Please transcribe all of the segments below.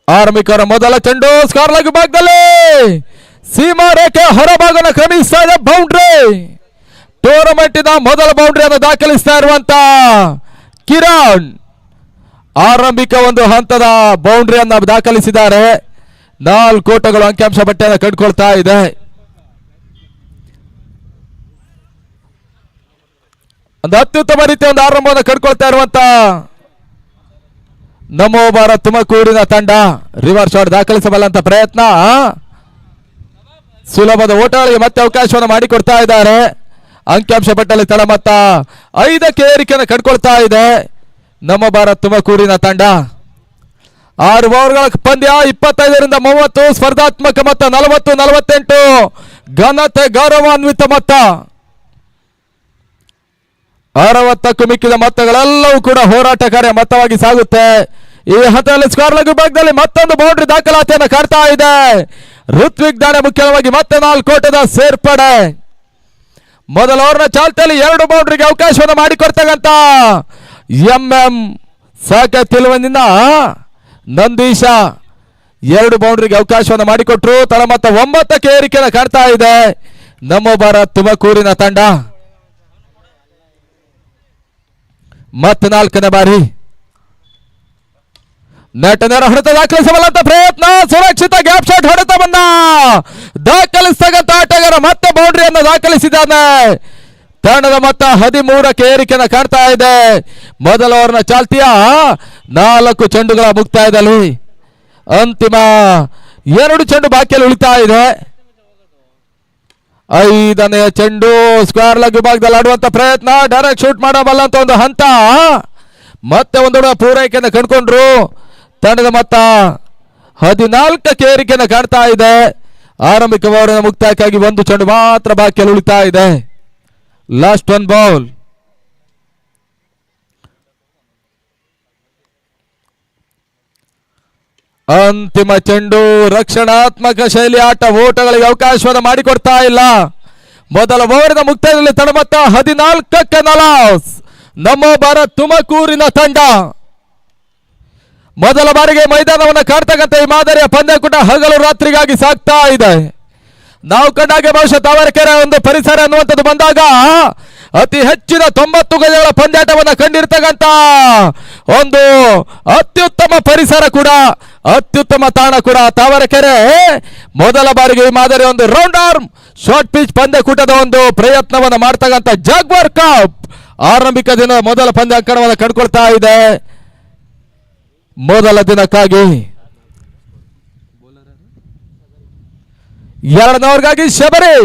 ಆರಂಭಿಕರ ಮೊದಲ ಚೆಂಡು scar leg ಭಾಗದಲ್ಲಿ ಸೀಮಾ ರೇಖೆ ಹೊರಭಾಗನ ಕ್ರಮಿಸ್ತಾ ಇದೆ. ಬೌಂಡ್ರಿ, ಟೂರ್ನಮೆಂಟ್ ಇನ ಮೊದಲ ಬೌಂಡ್ರಿಯನ್ನು ದಾಖಲಿಸ್ತಾ ಇರುವಂತ ಕಿರಣ್ ಆರಂಭಿಕ ಒಂದು ಹಂತದ ಬೌಂಡ್ರಿಯನ್ನು ದಾಖಲಿಸಿದ್ದಾರೆ. 4 ಓಟಗಳು ಅಂಕಿಅಂಶ ಪಟ್ಟಿಯನ್ನು ಕಂಡುಕೊಳ್ತಾ ಇದೆ. ಒಂದು ಅತ್ಯುತ್ತಮ ರೀತಿಯ ಒಂದು ಆರಂಭವನ್ನು ಕಂಡುಕೊಳ್ತಾ ಇರುವಂತ ನಮೋ ಭಾರತ್ ತುಮಕೂರಿನ ತಂಡ ರಿವರ್ಸ್ ಶಾಟ್ ದಾಖಲಿಸಬಲ್ಲಂತ ಪ್ರಯತ್ನ. ಸುಲಭದ ಓಟಗಳಿಗೆ ಮತ್ತೆ ಅವಕಾಶವನ್ನು ಮಾಡಿಕೊಡ್ತಾ ಇದ್ದಾರೆ. ಅಂಕಿಅಂಶ ಪಟ್ಟಲ್ಲಿ ತಳಮತ್ತ 5ಕ್ಕೆ ಏರಿಕೆಯನ್ನು ಕಂಡುಕೊಳ್ತಾ ಇದೆ ನಮೋ ಭಾರತ್ ತುಮಕೂರಿನ ತಂಡ. 6 ಓವರ್ಗಳ ಪಂದ್ಯ, 25ರಿಂದ 30 ಸ್ಪರ್ಧಾತ್ಮಕ ಮೊತ್ತ, 40-48 ಘನತೆ ಗೌರವಾನ್ವಿತ ಮೊತ್ತ. 60ಕ್ಕೂ ಮಿಕ್ಕಿದ ಮೊತ್ತಗಳೆಲ್ಲವೂ ಕೂಡ ಹೋರಾಟಕಾರ್ಯ ಮೊತ್ತವಾಗಿ ಸಾಗುತ್ತೆ. ಈ ಹಂತದಲ್ಲಿ ಸ್ಕೋರ್ ಲೆಗ್ ಭಾಗದಲ್ಲಿ ಮತ್ತೊಂದು ಬೌಂಡ್ರಿ ದಾಖಲಾತಿಯನ್ನು ಕಾಡ್ತಾ ಇದೆ. ಋತ್ವಿಕ್ ದಾನೆ ಮುಖ್ಯವಾಗಿ ಮತ್ತೆ 4 ಓಟದ ಸೇರ್ಪಡೆ. ಮೊದಲ ಓವರ್ನ ಚಾಲ್ತಿಯಲ್ಲಿ 2 ಬೌಂಡ್ರಿಗೆ ಅವಕಾಶವನ್ನು ಮಾಡಿಕೊಡ್ತಕ್ಕಂತ ಎಂಎಂ ಸಾಕೆ ತಿಳುವನಿಂದ ನಂದೀಶ 2 ಬೌಂಡ್ರಿಗೆ ಅವಕಾಶವನ್ನು ಮಾಡಿಕೊಟ್ರು. ತಳಮತ್ತ 9ಕ್ಕೆ ಏರಿಕೆಯನ್ನು ಕಾಡ್ತಾ ಇದೆ ನಮೋ ಭಾರತ್ ತುಮಕೂರಿನ ತಂಡ. ಮತ್ತೆ 4ನೇ ಬಾರಿ ನೆಟ್ ನೇರ ಹೊಡೆತ ದಾಖಲಿಸಬಲ್ಲಂತ ಪ್ರಯತ್ನ. ಸುರಕ್ಷಿತ ಗ್ಯಾಪ್ ಶಾಟ್ ಹೊಡೆತವನ್ನ ದಾಖಲಿಸತಕ್ಕಂತ ಆಟಗಾರ ಮತ್ತೆ ಬೌಂಡ್ರಿಯನ್ನು ದಾಖಲಿಸಿದ್ದಾನೆ. ತಂಡದ ಮೊತ್ತ 13ಕ್ಕೆ ಏರಿಕೆಯನ್ನು ಕಾಣ್ತಾ ಇದೆ. ಮೊದಲ ಓವರ್ನ ಚಾಲ್ತಿಯ 4 ಚೆಂಡುಗಳ ಮುಕ್ತಾಯದಲ್ಲಿ ಅಂತಿಮ 2 ಚೆಂಡು ಬಾಕಿಯಲ್ಲಿ ಉಳಿತಾ ಇದೆ. 5ನೇ ಚೆಂಡು ಸ್ಕ್ವೇರ್ ಲೆಗ್ ವಿಭಾಗದಲ್ಲಿ ಆಡುವಂತ ಪ್ರಯತ್ನ, ಡೈರೆಕ್ಟ್ ಶೂಟ್ ಮಾಡಬಲ್ಲಂತ ಒಂದು ಹಂತ. ಮತ್ತೆ ಒಂದು ಪೂರೈಕೆಯನ್ನು ಕಂಡುಕೊಂಡ್ರು. ತಂಡದ ಮೊತ್ತ 14ಕ್ಕೆ ಏರಿಕೆಯನ್ನು ಕಾಣ್ತಾ ಇದೆ. ಆರಂಭಿಕ ಓವರಿನ ಮುಕ್ತಾಯಕ್ಕಾಗಿ 1 ಚೆಂಡು ಮಾತ್ರ ಬಾಕಿಯಲ್ಲಿ ಉಳಿತಾ ಇದೆ. Last 1 bowl. ಅಂತಿಮ ಚೆಂಡು, ರಕ್ಷಣಾತ್ಮಕ ಶೈಲಿ ಆಟ, ಓಟಗಳಿಗೆ ಅವಕಾಶವನ್ನು ಮಾಡಿಕೊಡ್ತಾ ಇಲ್ಲ. ಮೊದಲ ಓವರಿನ ಮುಕ್ತಾಯದಲ್ಲಿ ತಳಮತ್ತ 14ಕ್ಕೆ 4 ನಮೋ ಭಾರತ್ ತುಮಕೂರಿನ ತಂಡ. ಮೊದಲ ಬಾರಿಗೆ ಮೈದಾನವನ್ನು ಕಾಡ್ತಕ್ಕಂಥ ಈ ಮಾದರಿಯ ಪಂದ್ಯಕೂಟ ಹಗಲು ರಾತ್ರಿಗಾಗಿ ಸಾಗ್ತಾ ಇದೆ. ನಾವು ಕಂಡಾಗೆ ಬಹುಶಃ ತಾವರೆಕೆರೆ ಒಂದು ಪರಿಸರ ಅನ್ನುವಂಥದ್ದು ಬಂದಾಗ ಅತಿ ಹೆಚ್ಚಿನ 90 ಗಜಗಳ ಪಂದ್ಯಾಟವನ್ನು ಕಂಡಿರ್ತಕ್ಕಂಥ ಒಂದು ಅತ್ಯುತ್ತಮ ಪರಿಸರ ಕೂಡ, ಅತ್ಯುತ್ತಮ ತಾಣ ಕೂಡ ತಾವರೆಕೆರೆ. ಮೊದಲ ಬಾರಿಗೆ ಈ ಮಾದರಿ ಒಂದು ರೌಂಡ್ ಆರ್ಮ್ ಶಾರ್ಟ್ ಪಿಚ್ ಪಂದ್ಯಕೂಟದ ಒಂದು ಪ್ರಯತ್ನವನ್ನು ಮಾಡ್ತಕ್ಕಂಥ ಜಾಗ್ವಾರ್ ಕಪ್ ಆರಂಭಿಕ ದಿನ ಮೊದಲ ಪಂದ್ಯಾಂಕಣವನ್ನು ಕಂಡುಕೊಳ್ತಾ ಇದೆ. ಮೊದಲ ದಿನಕ್ಕಾಗಿ 2ನೇ ಓವರ್ಗಾಗಿ ಶಬರಿ.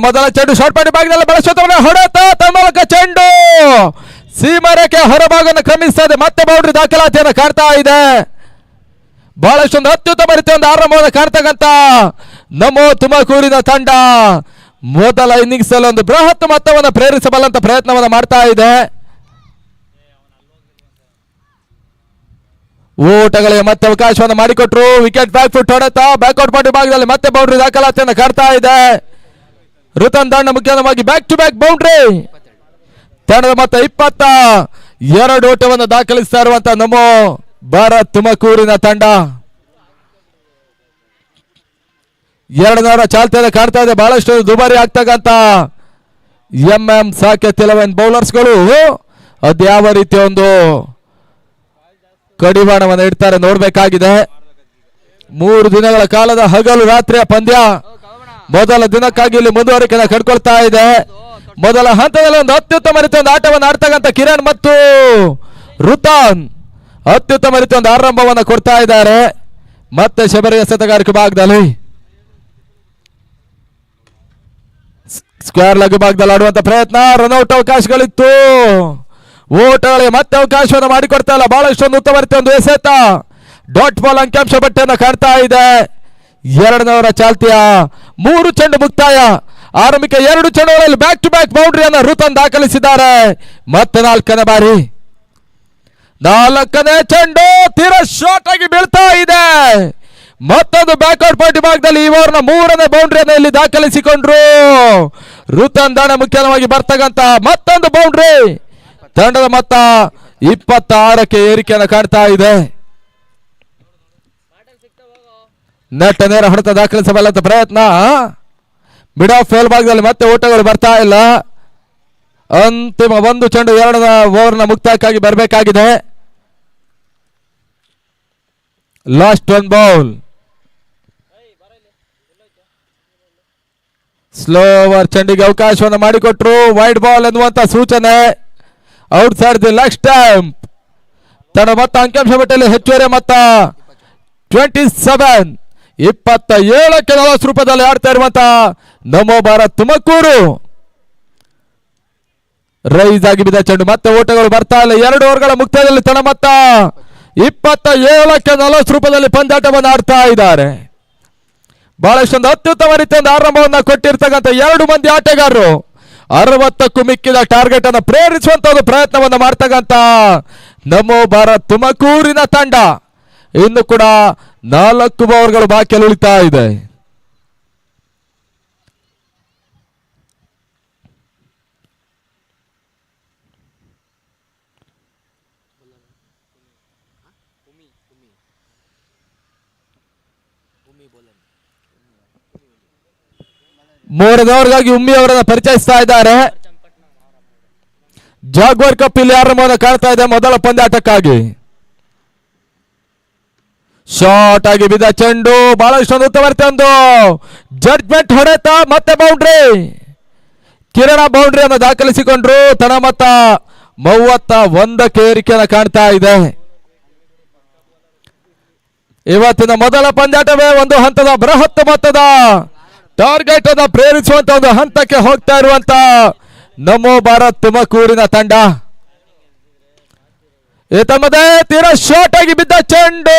ಮೊದಲ ಚೆಂಡು ಶಾರ್ಟ್ ಪಾಯಿಂಟ್ ಭಾಗದಲ್ಲಿ ಬಳಸುತ್ತವನ್ನ ಹೊಡೆತ ತಮ್ಮಲಕ ಚೆಂಡು ಸೀಮಾ ರೇಖೆ ಹೊರಭಾಗವನ್ನು ಕ್ರಮಿಸ್ತಾ ಇದೆ. ಮತ್ತೆ ಬೌಂಡ್ರಿ ದಾಖಲಾತಿಯನ್ನು ಕಾಡ್ತಾ ಇದೆ. ಬಹಳಷ್ಟೊಂದು ಅತ್ಯುತ್ತಮ ರೀತಿಯ ಒಂದು ಆರಂಭವನ್ನು ಕಾಡ್ತಕ್ಕಂಥ ನಮೋ ತುಮಕೂರಿನ ತಂಡ ಮೊದಲ ಇನ್ನಿಂಗ್ಸ್ ಅಲ್ಲಿ ಒಂದು ಬೃಹತ್ ಮೊತ್ತವನ್ನು ಪ್ರೇರಿಸಬಲ್ಲಂತ ಪ್ರಯತ್ನವನ್ನು ಮಾಡ್ತಾ ಇದೆ. ಓಟಗಳಿಗೆ ಮತ್ತೆ ಅವಕಾಶವನ್ನು ಮಾಡಿಕೊಟ್ರು. ವಿಕೆಟ್ ಬ್ಯಾಕ್ ಫುಟ್ ಹೊಡೆತ ಬ್ಯಾಕ್ಔಟ್ ಪಾಯಿಂಟ್ ಭಾಗದಲ್ಲಿ ಮತ್ತೆ ಬೌಂಡ್ರಿ ದಾಖಲಾತಿಯನ್ನು ಕಾಡ್ತಾ ಇದೆ. ಋತನ್ ದಾಂಡ ಮುಖ್ಯವಾಗಿ ಬ್ಯಾಕ್ ಟು ಬ್ಯಾಕ್ ಬೌಂಡ್ರಿ. ತಂಡದ ಮೊತ್ತ 22 ಓಟವನ್ನು ದಾಖಲಿಸ್ತಾ ಇರುವಂತ ನಮೋ ಭಾರತ್ ತುಮಕೂರಿನ ತಂಡ 2ನೇ ಚಾಲ್ತಿಯಲ್ಲಿ ಕಾಡ್ತಾ ಇದೆ. ಬಹಳಷ್ಟು ದುಬಾರಿ ಆಗ್ತಕ್ಕಂತ ಎಂಎಂ ಸಾಕೇತ್ 11 ಬೌಲರ್ಸ್ಗಳು ಅದ್ಯಾವ ರೀತಿಯ ಒಂದು ಕಡಿವಾಣವನ್ನು ಇಡ್ತಾರೆ ನೋಡ್ಬೇಕಾಗಿದೆ. 3 ದಿನಗಳ ಕಾಲದ ಹಗಲು ರಾತ್ರಿಯ ಪಂದ್ಯ ಮೊದಲ ದಿನಕ್ಕಾಗಿ ಇಲ್ಲಿ ಮುಂದುವರಿಕೆಯನ್ನು ಕಂಡುಕೊಳ್ತಾ ಇದೆ. ಮೊದಲ ಹಂತದಲ್ಲಿ ಒಂದು ಅತ್ಯುತ್ತಮ ರೀತಿಯ ಒಂದು ಆಟವನ್ನು ಆಡ್ತಕ್ಕಂಥ ಕಿರಣ್ ಮತ್ತು ಋತನ್ ಅತ್ಯುತ್ತಮ ರೀತಿಯ ಒಂದು ಆರಂಭವನ್ನು ಕೊಡ್ತಾ ಇದ್ದಾರೆ. ಮತ್ತೆ ಶಬರಿ ಎಸೆತಗಾರಿಕೆ ಭಾಗದಲ್ಲಿ ಸ್ಕ್ವೇರ್ ಲೆಗ್ ಭಾಗದಲ್ಲಿ ಆಡುವಂತ ಪ್ರಯತ್ನ, ರನ್ಔಟ್ ಅವಕಾಶಗಳಿತ್ತು. ಓಟಗಳಿಗೆ ಮತ್ತೆ ಅವಕಾಶವನ್ನು ಮಾಡಿಕೊಡ್ತಾ ಇಲ್ಲ. ಬಹಳಷ್ಟೊಂದು ಉತ್ತಮ ರೀತಿಯ ಒಂದು ಎಸೆತ, ಡಾಟ್ ಬಾಲ್ ಅಂಕಿಅಂಶ ಪಟ್ಟಿಯನ್ನು ಕಾಡ್ತಾ ಇದೆ. 2ನೇ ಓವರ್ ಚಾಲ್ತಿಯ 3 ಚೆಂಡು ಮುಕ್ತಾಯ. ಆರಂಭಿಕ 2 ಚೆಂಡುಗಳಲ್ಲಿ ಬ್ಯಾಕ್ ಟು ಬ್ಯಾಕ್ ಬೌಂಡ್ರಿಯನ್ನು ಋತನ್ ದಾಖಲಿಸಿದ್ದಾರೆ. ಮತ್ತೆ 4ನೇ ಬಾರಿ 4ನೇ ಚೆಂಡು ತೀರ ಶಾರ್ಟ್ ಆಗಿ ಬೀಳ್ತಾ ಇದೆ. ಮತ್ತೊಂದು ಬ್ಯಾಕ್ಔಟ್ ಪಾಯಿಂಟ್ ಭಾಗದಲ್ಲಿ ಈ ಓವರ್ನ 3ನೇ ಬೌಂಡ್ರಿಯನ್ನು ಇಲ್ಲಿ ದಾಖಲಿಸಿಕೊಂಡ್ರು. ಋತನ್ ದಾಣ ಮುಖ್ಯವಾಗಿ ಬರ್ತಕ್ಕಂತ ಮತ್ತೊಂದು ಬೌಂಡ್ರಿ. ತಂಡದ ಮೊತ್ತ 26ಕ್ಕೆ ಏರಿಕೆಯನ್ನು ಕಾಣ್ತಾ ಇದೆ. ನೆಟ್ ನೇರ ಹೊಡೆತ ದಾಖಲಿಸಬಲ್ಲಂತ ಪ್ರಯತ್ನ. ಮಿಡ್ ಆಫ್ ಫೇಲ್ ಭಾಗದಲ್ಲಿ ಮತ್ತೆ ಓಟಗಳು ಬರ್ತಾ ಇಲ್ಲ. ಅಂತಿಮ ಒಂದು ಚೆಂಡು 2ನೇ ಓವರ್ನ ಮುಕ್ತಾಯಕ್ಕಾಗಿ ಬರಬೇಕಾಗಿದೆ. Last one ball. Slow over ಚೆಂಡಿಗೆ ಅವಕಾಶವನ್ನು ಮಾಡಿಕೊಟ್ರು. ವೈಡ್ ಬಾಲ್ ಎನ್ನುವಂತ ಸೂಚನೆ. Outside the leg stump. ತನ್ನ ಮೊತ್ತ ಅಂಕಿಅಂಶ ಪಟ್ಟಿಯಲ್ಲಿ ಹೆಚ್ಚುವರಿ ಮೊತ್ತ 27. 27ಕ್ಕೆ 40 ರೂಪದಲ್ಲಿ ಆಡ್ತಾ ಇರುವಂತ ನಮೋ ಭಾರತ್ ತುಮಕೂರು. ರೈಸ್ ಆಗಿ ಬಿದ್ದ ಚೆಂಡು ಮತ್ತೆ ಓಟಗಳು ಬರ್ತಾ ಇಲ್ಲ. 2 ಓವರ್ಗಳ ಮುಕ್ತಾಯದಲ್ಲಿ ತನ್ನ ಮೊತ್ತ 27ಕ್ಕೆ 40 ರೂಪದಲ್ಲಿ ಪಂದ್ಯಾಟವನ್ನು ಆಡ್ತಾ ಇದ್ದಾರೆ. ಬಹಳಷ್ಟೊಂದು ಅತ್ಯುತ್ತಮ ರೀತಿಯಿಂದ ಆರಂಭವನ್ನು ಕೊಟ್ಟಿರ್ತಕ್ಕಂಥ 2 ಮಂದಿ ಆಟಗಾರರು 60ಕ್ಕೂ ಮಿಕ್ಕಿದ ಟಾರ್ಗೆಟ್ ಅನ್ನು ಪ್ರೇರಿಸುವಂತ ಒಂದು ಪ್ರಯತ್ನವನ್ನು ಮಾಡ್ತಕ್ಕಂಥ ನಮೋ ಭಾರತ್ ತುಮಕೂರಿನ ತಂಡ ಇನ್ನು ಕೂಡ 4 ಓವರ್ಗಳು ಬಾಕಿಯಲ್ಲಿ ಉಳಿತಾ ಇದೆ. ಮೂರನೇವರೆಗಾಗಿ ಉಮ್ಮಿ ಅವರನ್ನು ಪರಿಚಯಿಸ್ತಾ ಇದ್ದಾರೆ. ಜಾಗ್ವಾರ್ ಕಪ್ ಇಲ್ಲಿ ಆರಂಭವನ್ನು ಕಾಣ್ತಾ ಇದೆ ಮೊದಲ ಪಂದ್ಯಾಟಕ್ಕಾಗಿ. ಶಾರ್ಟ್ ಆಗಿ ಬಿದ್ದ ಚೆಂಡು ಬಹಳಷ್ಟೊಂದು ಉತ್ತಮ ಒಂದು ಜಡ್ಜ್ಮೆಂಟ್ ಹೊಡೆತ ಮತ್ತೆ ಬೌಂಡ್ರಿ. ಕಿರಣ ಬೌಂಡ್ರಿಯನ್ನು ದಾಖಲಿಸಿಕೊಂಡ್ರು. ತನ್ನ ಮೊತ್ತ 31ಕ್ಕೆ ಏರಿಕೆಯನ್ನು ಕಾಣ್ತಾ ಇದೆ. ಇವತ್ತಿನ ಮೊದಲ ಪಂದ್ಯಾಟವೇ ಒಂದು ಹಂತದ ಬೃಹತ್ ಮೊತ್ತದ ಟಾರ್ಗೆಟ್ ಅನ್ನು ಪ್ರೇರಿಸುವಂತ ಒಂದು ಹಂತಕ್ಕೆ ಹೋಗ್ತಾ ಇರುವಂತ ನಮೋ ಭಾರತ್ ತುಮಕೂರಿನ ತಂಡ. ತಮ್ಮದೇ ತೀರಾ ಶಾರ್ಟ್ ಆಗಿ ಬಿದ್ದ ಚೆಂಡು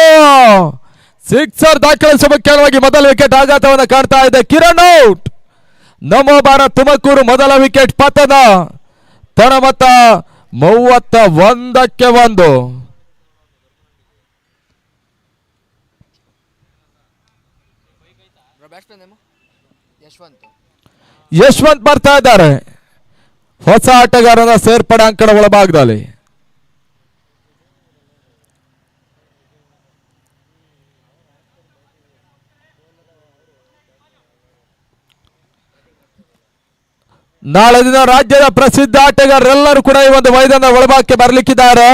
ಸಿಕ್ಸರ್ ದಾಖಲಿಸುವ ಮುಖ್ಯವಾಗಿ ಮೊದಲ ವಿಕೆಟ್ ಆಘಾತವನ್ನು ಕಾಣ್ತಾ ಇದೆ. ಕಿರಣ್ ಔಟ್. ನಮೋ ಭಾರತ್ ತುಮಕೂರು ಮೊದಲ ವಿಕೆಟ್ ಪತನ. ತನ್ನ ಮೊತ್ತ 31ಕ್ಕೆ 1. ಯಶವಂತ್ ಬರ್ತಾ ಇದ್ದಾರೆ ಹೊಸ ಆಟಗಾರನ ಸೇರ್ಪಡೆ ಅಂಕಣ ಒಳಭಾಗದಲ್ಲಿ. ನಾಳೆ ದಿನ ರಾಜ್ಯದ ಪ್ರಸಿದ್ಧ ಆಟಗಾರರೆಲ್ಲರೂ ಕೂಡ ಈ ಒಂದು ಮೈದಾನದ ಒಳಭಾಗಕ್ಕೆ ಬರಲಿಕ್ಕಿದ್ದಾರೆ.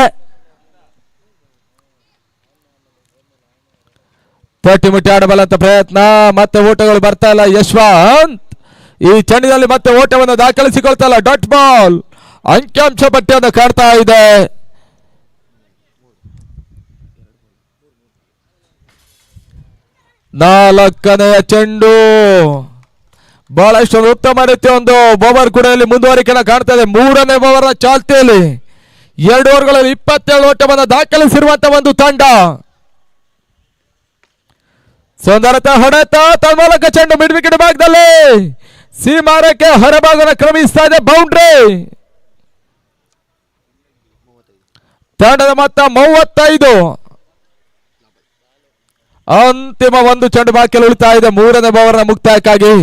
ತಟ್ಟಿ ಮುಟ್ಟಿ ಆಡಬಲ್ಲಂತ ಪ್ರಯತ್ನ. ಮತ್ತೆ ಓಟಗಳು ಬರ್ತಾ ಇಲ್ಲ. ಯಶವಂತ್ ಈ ಚೆಂಡಿನಲ್ಲಿ ಮತ್ತೆ ಓಟವನ್ನು ದಾಖಲಿಸಿಕೊಳ್ತಾ ಇಲ್ಲ. Dot ball. ಅಂಕಿಅಂಶ ಪಟ್ಟಿಯನ್ನು ಕಾಡ್ತಾ ಇದೆ. ನಾಲ್ಕನೆಯ ಚೆಂಡು ಬಹಳಷ್ಟು ಉತ್ತಮ ರೀತಿಯ ಒಂದು ಓವರ್ ಕೂಡ ಇಲ್ಲಿ ಮುಂದುವರಿಕೆಯನ್ನು ಕಾಣ್ತಾ ಇದೆ. 3ನೇ ಓವರ್ ಚಾಲ್ತಿಯಲ್ಲಿ 2 ಓವರ್ಗಳಲ್ಲಿ 27 ಓಟವನ್ನು ದಾಖಲಿಸಿರುವಂತಹ ಒಂದು ತಂಡ. ಸುಂದರತೆ ಹೊಡೆತ ತನ್ನ ಮೂಲಕ ಚೆಂಡು ಮಿಡ್ ವಿಕೆಟ್ ಭಾಗದಲ್ಲಿ ಸೀಮಾರಕ್ಕೆ ಹೊರಭಾಗವನ್ನು ಕ್ರಮಿಸ್ತಾ ಇದೆ. ಬೌಂಡ್ರಿ. ತಂಡದ ಮೊತ್ತ 35. ಅಂತಿಮ ಒಂದು ಚೆಂಡು ಬಾಕಿಯಲ್ಲಿ ಉಳಿತಾ ಇದೆ 3ನೇ ಓವರ್ನ ಮುಕ್ತಾಯಕ್ಕಾಗಿ.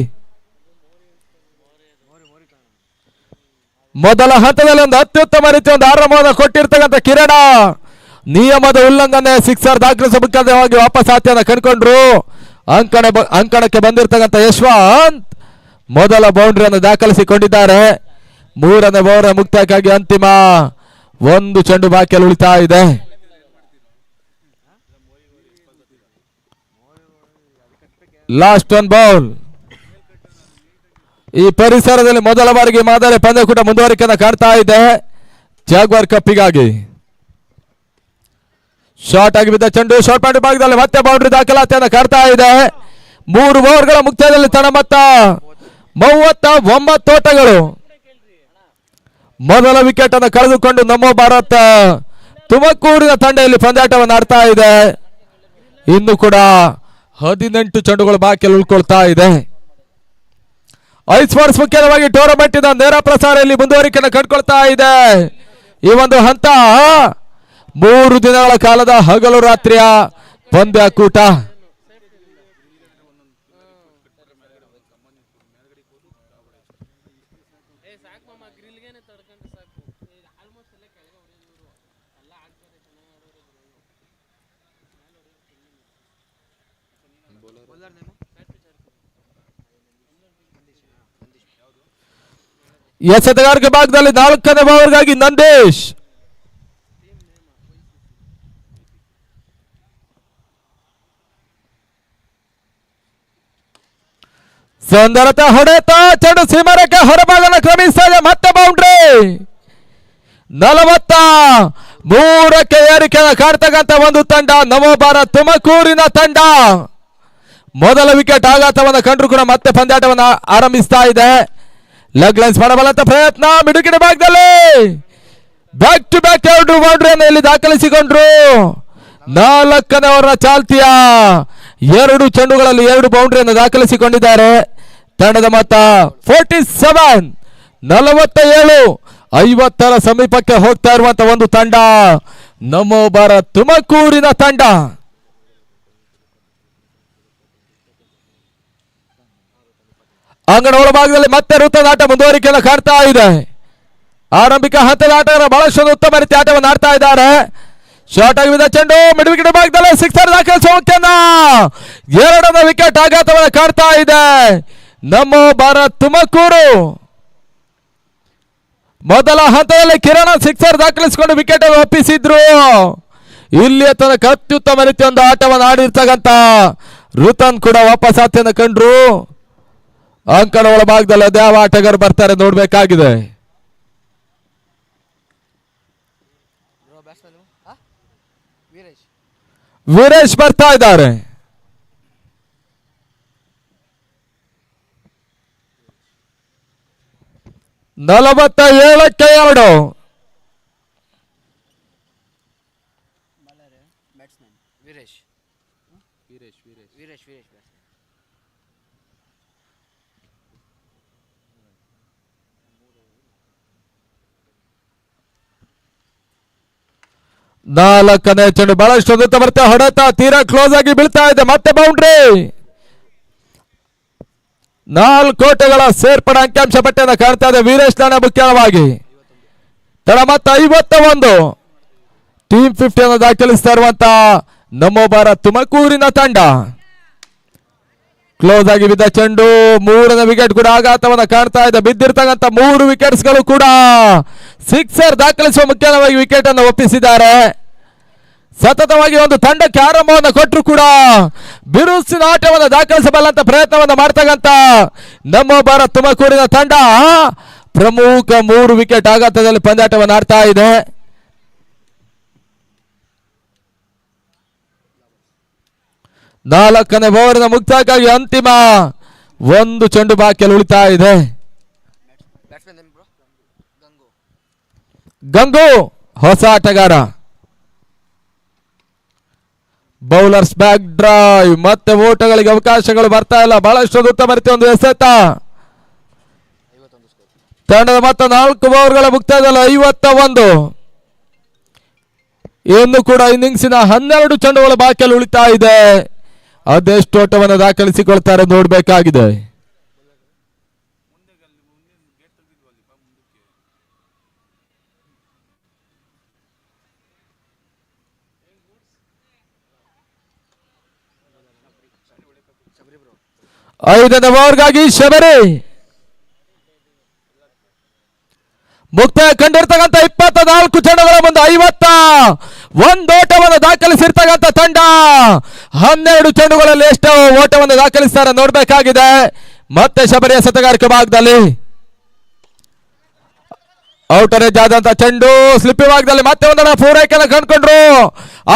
ಮೊದಲ ಹಂತದಲ್ಲಿ ಒಂದು ಅತ್ಯುತ್ತಮ ರೀತಿಯ ಒಂದು ಆರಂಭವನ್ನು ಕೊಟ್ಟಿರ್ತಕ್ಕಂಥ ಕಿರಣ ನಿಯಮದ ಉಲ್ಲಂಘನೆ ಸಿಕ್ಸರ್ ದಾಖಲಿಸುವ ಮುಖ್ಯವಾಗಿ ವಾಪಸ್ ಆತಿಯನ್ನು ಕಂಡುಕೊಂಡ್ರು. ಅಂಕಣಕ್ಕೆ ಬಂದಿರತಕ್ಕಂಥ ಯಶವಂತ್ ಮೊದಲ ಬೌಂಡ್ರಿಯನ್ನು ದಾಖಲಿಸಿಕೊಂಡಿದ್ದಾರೆ. 3ನೇ ಓವರ್ ಮುಕ್ತಾಯಕ್ಕಾಗಿ ಅಂತಿಮ ಒಂದು ಚೆಂಡು ಬಾಕಿಯಲ್ಲಿ ಉಳಿತಾ ಇದೆ. Last one bowl. ಈ ಪರಿಸರದಲ್ಲಿ ಮೊದಲ ಬಾರಿಗೆ ಮಾದರಿ ಪಂದ್ಯಕೂಟ ಮುಂದುವರಿಕೆಯನ್ನು ಕಾಣ್ತಾ ಇದೆ ಜಾಗ್ವಾರ್ ಕಪ್ಪಿಗಾಗಿ. ಶಾರ್ಟ್ ಆಗಿ ಬಿದ್ದ ಚೆಂಡು ಶಾರ್ಟ್ ಪಾಯಿಂಟ್ ಭಾಗದಲ್ಲಿ ಮತ್ತೆ ಬೌಂಡ್ರಿ ದಾಖಲಾತಿಯನ್ನು ಕಾಡ್ತಾ ಇದೆ. 3 ಓವರ್ಗಳ ಮುಕ್ತಾಯದಲ್ಲಿ ತನ್ನ ಮೊತ್ತ 39 ಓಟಗಳು. ಮೊದಲ ವಿಕೆಟ್ ಅನ್ನು ಕಳೆದುಕೊಂಡು ನಮೋ ಭಾರತ್ ತುಮಕೂರಿನ ತಂಡ ಇಲ್ಲಿ ಪಂದ್ಯಾಟವನ್ನು ಆಡ್ತಾ ಇದೆ. ಇನ್ನು ಕೂಡ 18 ಚೆಂಡುಗಳು ಬಾಕಿಯಲ್ಲಿ ಉಳ್ಕೊಳ್ತಾ ಇದೆ. ಐಸ್ಪೋರ್ಟ್ಸ್ ಮುಖ್ಯವಾಗಿ ಟೂರ್ನಮೆಂಟ್ ಇಂದ ನೇರ ಪ್ರಸಾರ ಇಲ್ಲಿ ಮುಂದುವರಿಕೆಯನ್ನು ಕಂಡುಕೊಳ್ತಾ ಇದೆ. ಈ ಒಂದು ಹಂತ 3 ದಿನಗಳ ಕಾಲದ ಹಗಲು ರಾತ್ರಿಯ ಪಂದ್ಯಕೂಟ. ಎಸೆತಗಾರಿಕೆ ಭಾಗದಲ್ಲಿ 4ನೇ ಓವರ್ಗಾಗಿ ನಂದೀಶ್. ಸುಂದರತೆ ಹೊಡೆತ ಚೆಂಡು ಸೀಮಾರಕ್ಕೆ ಹೊರಭಾಗನ ಕ್ರಮಿಸ್ತಾ ಇದೆ. ಮತ್ತೆ ಬೌಂಡ್ರಿ 43ಕ್ಕೆ ಏರಿಕೆ ಕಾಡ್ತಕ್ಕಂಥ ಒಂದು ತಂಡ ನಮೋ ಭಾರತ್ ತುಮಕೂರಿನ ತಂಡ. ಮೊದಲ ವಿಕೆಟ್ ಆಘಾತವನ್ನು ಕಂಡ್ರು ಕೂಡ ಮತ್ತೆ ಪಂದ್ಯಾಟವನ್ನು ಆರಂಭಿಸ್ತಾ ಇದೆ. ಲೆಗ್ ಲೈನ್ಸ್ ಮಾಡಬಲ್ಲಂತ ಪ್ರಯತ್ನ ಮಿಡುಕಿನ ಭಾಗದಲ್ಲಿ ಬ್ಯಾಕ್ ಟು ಬ್ಯಾಕ್ 2 ಬೌಂಡ್ರಿಯನ್ನು ಇಲ್ಲಿ ದಾಖಲಿಸಿಕೊಂಡ್ರು. 4ನೇ ಓವರ್ ಚಾಲ್ತಿಯ 2 ಚೆಂಡುಗಳಲ್ಲಿ 2 ಬೌಂಡ್ರಿಯನ್ನು ದಾಖಲಿಸಿಕೊಂಡಿದ್ದಾರೆ. ತಂಡದ ಮೊತ್ತ 47. 47-50 ಸಮೀಪಕ್ಕೆ ಹೋಗ್ತಾ ಇರುವಂತಹ ಒಂದು ತಂಡ ನಮೋ ಭಾರತ್ ತುಮಕೂರಿನ ತಂಡ. ಅಂಗಣ ಒಳಭಾಗದಲ್ಲಿ ಮತ್ತೆ ವೃತ್ತದ ಆಟ ಮುಂದುವರಿಕೆಯನ್ನು ಕಾಡ್ತಾ ಇದೆ. ಆರಂಭಿಕ ಹಂತದ ಆಟಗಾರ ಬಹಳಷ್ಟು ಉತ್ತಮ ರೀತಿ ಆಟವನ್ನು ಆಡ್ತಾ ಇದ್ದಾರೆ. ಶಾರ್ಟ್ ಆಗಿ ಬಿದ್ದ ಚೆಂಡು ಮಿಡ್ ವಿಕೆಟ್ ಭಾಗದಲ್ಲಿ ಸಿಕ್ಸರ್ ದಾಖಲಿಸುವ 2ನೇ ವಿಕೆಟ್ ಆಘಾತವನ್ನು ಕಾಡ್ತಾ ಇದೆ ನಮೋ ಭಾರತ್ ತುಮಕೂರು. ಮೊದಲ ಹಂತದಲ್ಲಿ ಕಿರಣ ಸಿಕ್ಸರ್ ದಾಖಲಿಸಿಕೊಂಡು ವಿಕೆಟ್ ಅನ್ನು ಒಪ್ಪಿಸಿದ್ರು. ಇಲ್ಲಿ ತನಕ ಅತ್ಯುತ್ತಮ ರೀತಿಯ ಒಂದು ಆಟವನ್ನು ಆಡಿರ್ತಕ್ಕಂಥ ಋತನ್ ಕೂಡ ವಾಪಸ್ ಆತಿಯನ್ನು ಕಂಡ್ರು. ಅಂಕಣ ಒಳಭಾಗದಲ್ಲಿ ಅದ್ಯಾವ ಆಟಗಾರರು ಬರ್ತಾರೆ ನೋಡ್ಬೇಕಾಗಿದೆ. ವೀರೇಶ್ ಬರ್ತಾ ಇದ್ದಾರೆ. ನಲವತ್ತ 7-2 4ನೇ ಚೆಂಡು ಬಹಳಷ್ಟು ದೂರ ಬರ್ತಾ ಹೊಡೆತ ತೀರಾ ಕ್ಲೋಸ್ ಆಗಿ ಬೀಳ್ತಾ ಇದೆ. ಮತ್ತೆ ಬೌಂಡ್ರಿ 4 ಓಟಗಳ ಸೇರ್ಪಡೆ ಅಂಕಿಅಂಶ ಪಟ್ಟಿಯನ್ನು ಕಾಣ್ತಾ ಇದೆ ವೀರೇಶ್ ತಾಣ ಮುಖ್ಯವಾಗಿ. ತಡ ಮತ್ತೆ 51 ಟೀಮ್ 50 ಅನ್ನು ದಾಖಲಿಸ್ತಾ ಇರುವಂತ ನಮೋ ಭಾರತ್ ತುಮಕೂರಿನ ತಂಡ. ಕ್ಲೋಸ್ ಆಗಿ ಬಿದ್ದ ಚೆಂಡು 3ನೇ ವಿಕೆಟ್ ಕೂಡ ಆಘಾತವನ್ನು ಕಾಣ್ತಾ ಇದೆ. ಬಿದ್ದಿರ್ತಕ್ಕಂಥ 3 ವಿಕೆಟ್ಸ್ಗಳು ಕೂಡ ಸಿಕ್ಸರ್ ದಾಖಲಿಸುವ ಮುಖ್ಯವಾಗಿ ವಿಕೆಟ್ ಅನ್ನು ಒಪ್ಪಿಸಿದ್ದಾರೆ. ಸತತವಾಗಿ ಒಂದು ತಂಡಕ್ಕೆ ಆರಂಭವನ್ನು ಕೊಟ್ಟರು ಕೂಡ ಬಿರುಸಿನ ಆಟವನ್ನು ದಾಖಲಿಸಬಲ್ಲಂತ ಪ್ರಯತ್ನವನ್ನು ಮಾಡ್ತಕ್ಕಂಥ ನಮೋ ಭಾರತ್ ತುಮಕೂರಿನ ತಂಡ ಪ್ರಮುಖ 3 ವಿಕೆಟ್ ಆಘಾತದಲ್ಲಿ ಪಂದ್ಯಾಟವನ್ನು ಆಡ್ತಾ ಇದೆ. ನಾಲ್ಕನೇ ಓವರಿನ ಮುಕ್ತಾಯಕ್ಕಾಗಿ ಅಂತಿಮ 1 ಚೆಂಡು ಬಾಕಿಯಲ್ಲಿ ಉಳಿತಾ ಇದೆ. ಗಂಗು ಹೊಸ ಆಟಗಾರ. ಬೌಲರ್ಸ್ ಬ್ಯಾಕ್ ಡ್ರೈವ್ ಮತ್ತೆ ಓಟಗಳಿಗೆ ಅವಕಾಶಗಳು ಬರ್ತಾ ಇಲ್ಲ. ಬಹಳಷ್ಟು ಉತ್ತಮ ರೀತಿಯ ಒಂದು ಎಸೆತ. ತಂಡದ ಮತ್ತೆ 4 ಓವರ್ಗಳ ಮುಕ್ತಾಯದಲ್ಲಿ 51. ಇನ್ನು ಕೂಡ ಇನ್ನಿಂಗ್ಸಿನ 12 ಚೆಂಡುಗಳು ಬಾಕಿಯಲ್ಲಿ ಉಳಿತಾ ಇದೆ. ಅದೆಷ್ಟು ಓಟವನ್ನು ದಾಖಲಿಸಿಕೊಳ್ತಾರೆ ನೋಡಬೇಕಾಗಿದೆ. ಐದನೇ ಓವರ್ಗಾಗಿ ಶಬರಿ ಮುಕ್ತಾಯ ಕಂಡಿರ್ತಕ್ಕಂಥ 24 ಚೆಂಡುಗಳ ಮುಂದೆ 51 ಓಟವನ್ನು ದಾಖಲಿಸಿರ್ತಕ್ಕಂಥ ತಂಡ 12 ಚೆಂಡುಗಳಲ್ಲಿ ಎಷ್ಟು ಓಟವನ್ನು ದಾಖಲಿಸ್ತಾರೆ ನೋಡಬೇಕಾಗಿದೆ. ಮತ್ತೆ ಶಬರಿಯ ಸತಗಾರಿಕೆ ಭಾಗದಲ್ಲಿ ಔಟರ್ ಎಜ್ ಆದಂತ ಚೆಂಡು ಸ್ಲಿಪ್ಪಿ ಭಾಗದಲ್ಲಿ ಮತ್ತೆ ಒಂದರ ಪೂರೈಕೆಯನ್ನು ಕಂಡುಕೊಂಡ್ರು.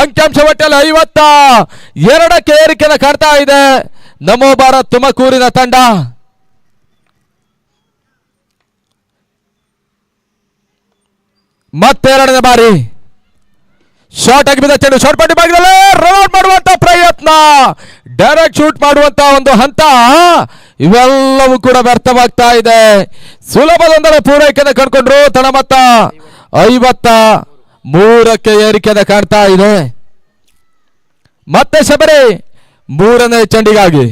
ಅಂಕಿಅಂಶ ಒಟ್ಟಲ್ಲಿ 52ಕ್ಕೆ ಏರಿಕೆಯನ್ನು ಕಾಡ್ತಾ ಇದೆ ನಮೋ ಭಾರತ್ ತುಮಕೂರಿನ ತಂಡ. ಮತ್ತೆ 2ನೇ ಬಾರಿ ಶಾರ್ಟ್ ಆಗಿ ಬಿದ್ದ ಚೆಂಡು ಶಾರ್ಟ್ ಪಟ್ಟಿ ಭಾಗದಲ್ಲಿ ರನ್ ಮಾಡುವಂತ ಪ್ರಯತ್ನ, ಡೈರೆಕ್ಟ್ ಶೂಟ್ ಮಾಡುವಂತ ಒಂದು ಹಂತ, ಇವೆಲ್ಲವೂ ಕೂಡ ವ್ಯರ್ಥವಾಗ್ತಾ ಇದೆ. ಸುಲಭದೊಂದರ ಪೂರೈಕೆಯನ್ನು ಕಂಡುಕೊಂಡ್ರು. ತಡ ಮೊತ್ತ 53ಕ್ಕೆ ಏರಿಕೆಯನ್ನು ಕಾಣ್ತಾ ಇದೆ. ಮತ್ತೆ ಶಬರಿ 3ನೇ ಚೆಂಡಿಗಾಗಿ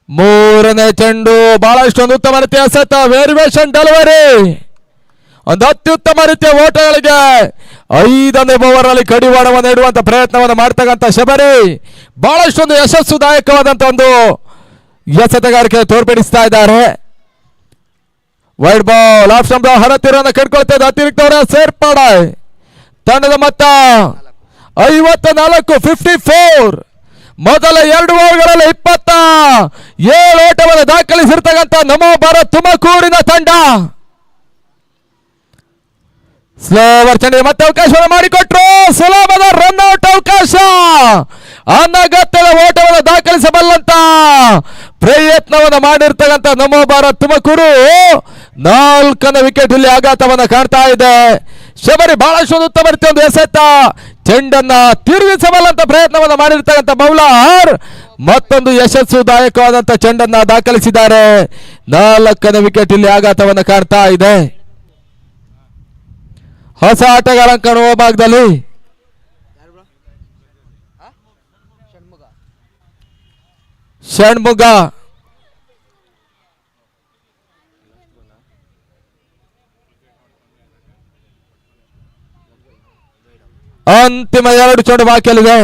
3ನೇ ಚೆಂಡು ಬಹಳಷ್ಟೊಂದು ಉತ್ತಮ ರೀತಿಯ ಸೆಟ್ ವೇರಿಯೇಷನ್ ಡೆಲಿವರಿ, ಒಂದು ಅತ್ಯುತ್ತಮ ರೀತಿಯ ಓಟಗಳಿಗೆ 5ನೇ ಓವರ್ ಅಲ್ಲಿ ಕಡಿವಾಣವನ್ನು ಇಡುವಂತ ಪ್ರಯತ್ನವನ್ನು ಮಾಡ್ತಕ್ಕಂಥ ಶಬರಿ ಬಹಳಷ್ಟೊಂದು ಯಶಸ್ಸುದಾಯಕವಾದಂತ ಒಂದು ಎಸೆತಗಾರಿಕೆ ತೋರ್ಪಡಿಸ್ತಾ ಇದ್ದಾರೆ. ವೈಡ್ ಬಾಲ್ ಆಫ್ ಸ್ಟಂಪ್ ಹರತಿರನ್ನು ಕಟ್ಕೊಳ್ತಾ ಇದೆ. ಅತಿರಿಕ್ತ ಸೇರ್ಪಡೆ ತಂಡದ ಮೊತ್ತ 54. ಮೊದಲ 2 ಓವರ್ಗಳಲ್ಲಿ 27 ಓಟವನ್ನು ದಾಖಲಿಸಿರ್ತಕ್ಕಂಥ ನಮೋ ಭಾರತ್ ತುಮಕೂರಿನ ತಂಡ ಸ್ಲೋವರ್ ಚೆಂಡಿಗೆ ಮತ್ತೆ ಅವಕಾಶವನ್ನು ಮಾಡಿಕೊಟ್ರು. ಸುಲಭದ ರನ್ಔಟ್ ಅವಕಾಶ. ಅನಗತ್ಯದ ಓಟವನ್ನು ದಾಖಲಿಸಬಲ್ಲಂತ ಪ್ರಯತ್ನವನ್ನು ಮಾಡಿರ್ತಕ್ಕಂಥ ನಮೋ ಭಾರತ್ ತುಮಕೂರು 4ನೇ ವಿಕೆಟ್ ಇಲ್ಲಿ ಆಘಾತವನ್ನು ಕಾಣ್ತಾ ಇದೆ. ಶಬರಿ ಬಹಳಷ್ಟು ಉತ್ತಮ ರೀತಿಯ ಒಂದು ಎಸೆತ ಚೆಂಡನ್ನ ತಿರುಗಿಸಬಲ್ಲಂತ ಪ್ರಯತ್ನವನ್ನು ಮಾಡಿರ್ತಕ್ಕಂಥ ಬೌಲರ್ ಮತ್ತೊಂದು ಯಶಸ್ಸುದಾಯಕವಾದಂತ ಚೆಂಡನ್ನ ದಾಖಲಿಸಿದ್ದಾರೆ. 4ನೇ ವಿಕೆಟ್ ಇಲ್ಲಿ ಆಘಾತವನ್ನು ಕಾಣ್ತಾ ಇದೆ. ಹೊಸ ಆಟಗಾರ ಕಾಣುವ ಭಾಗದಲ್ಲಿ ಷಣ್ಮುಗ ಅಂತಿಮ 2 ಚೆಂಡು ಬಾಕಿಯಲ್ಲಿದೆ.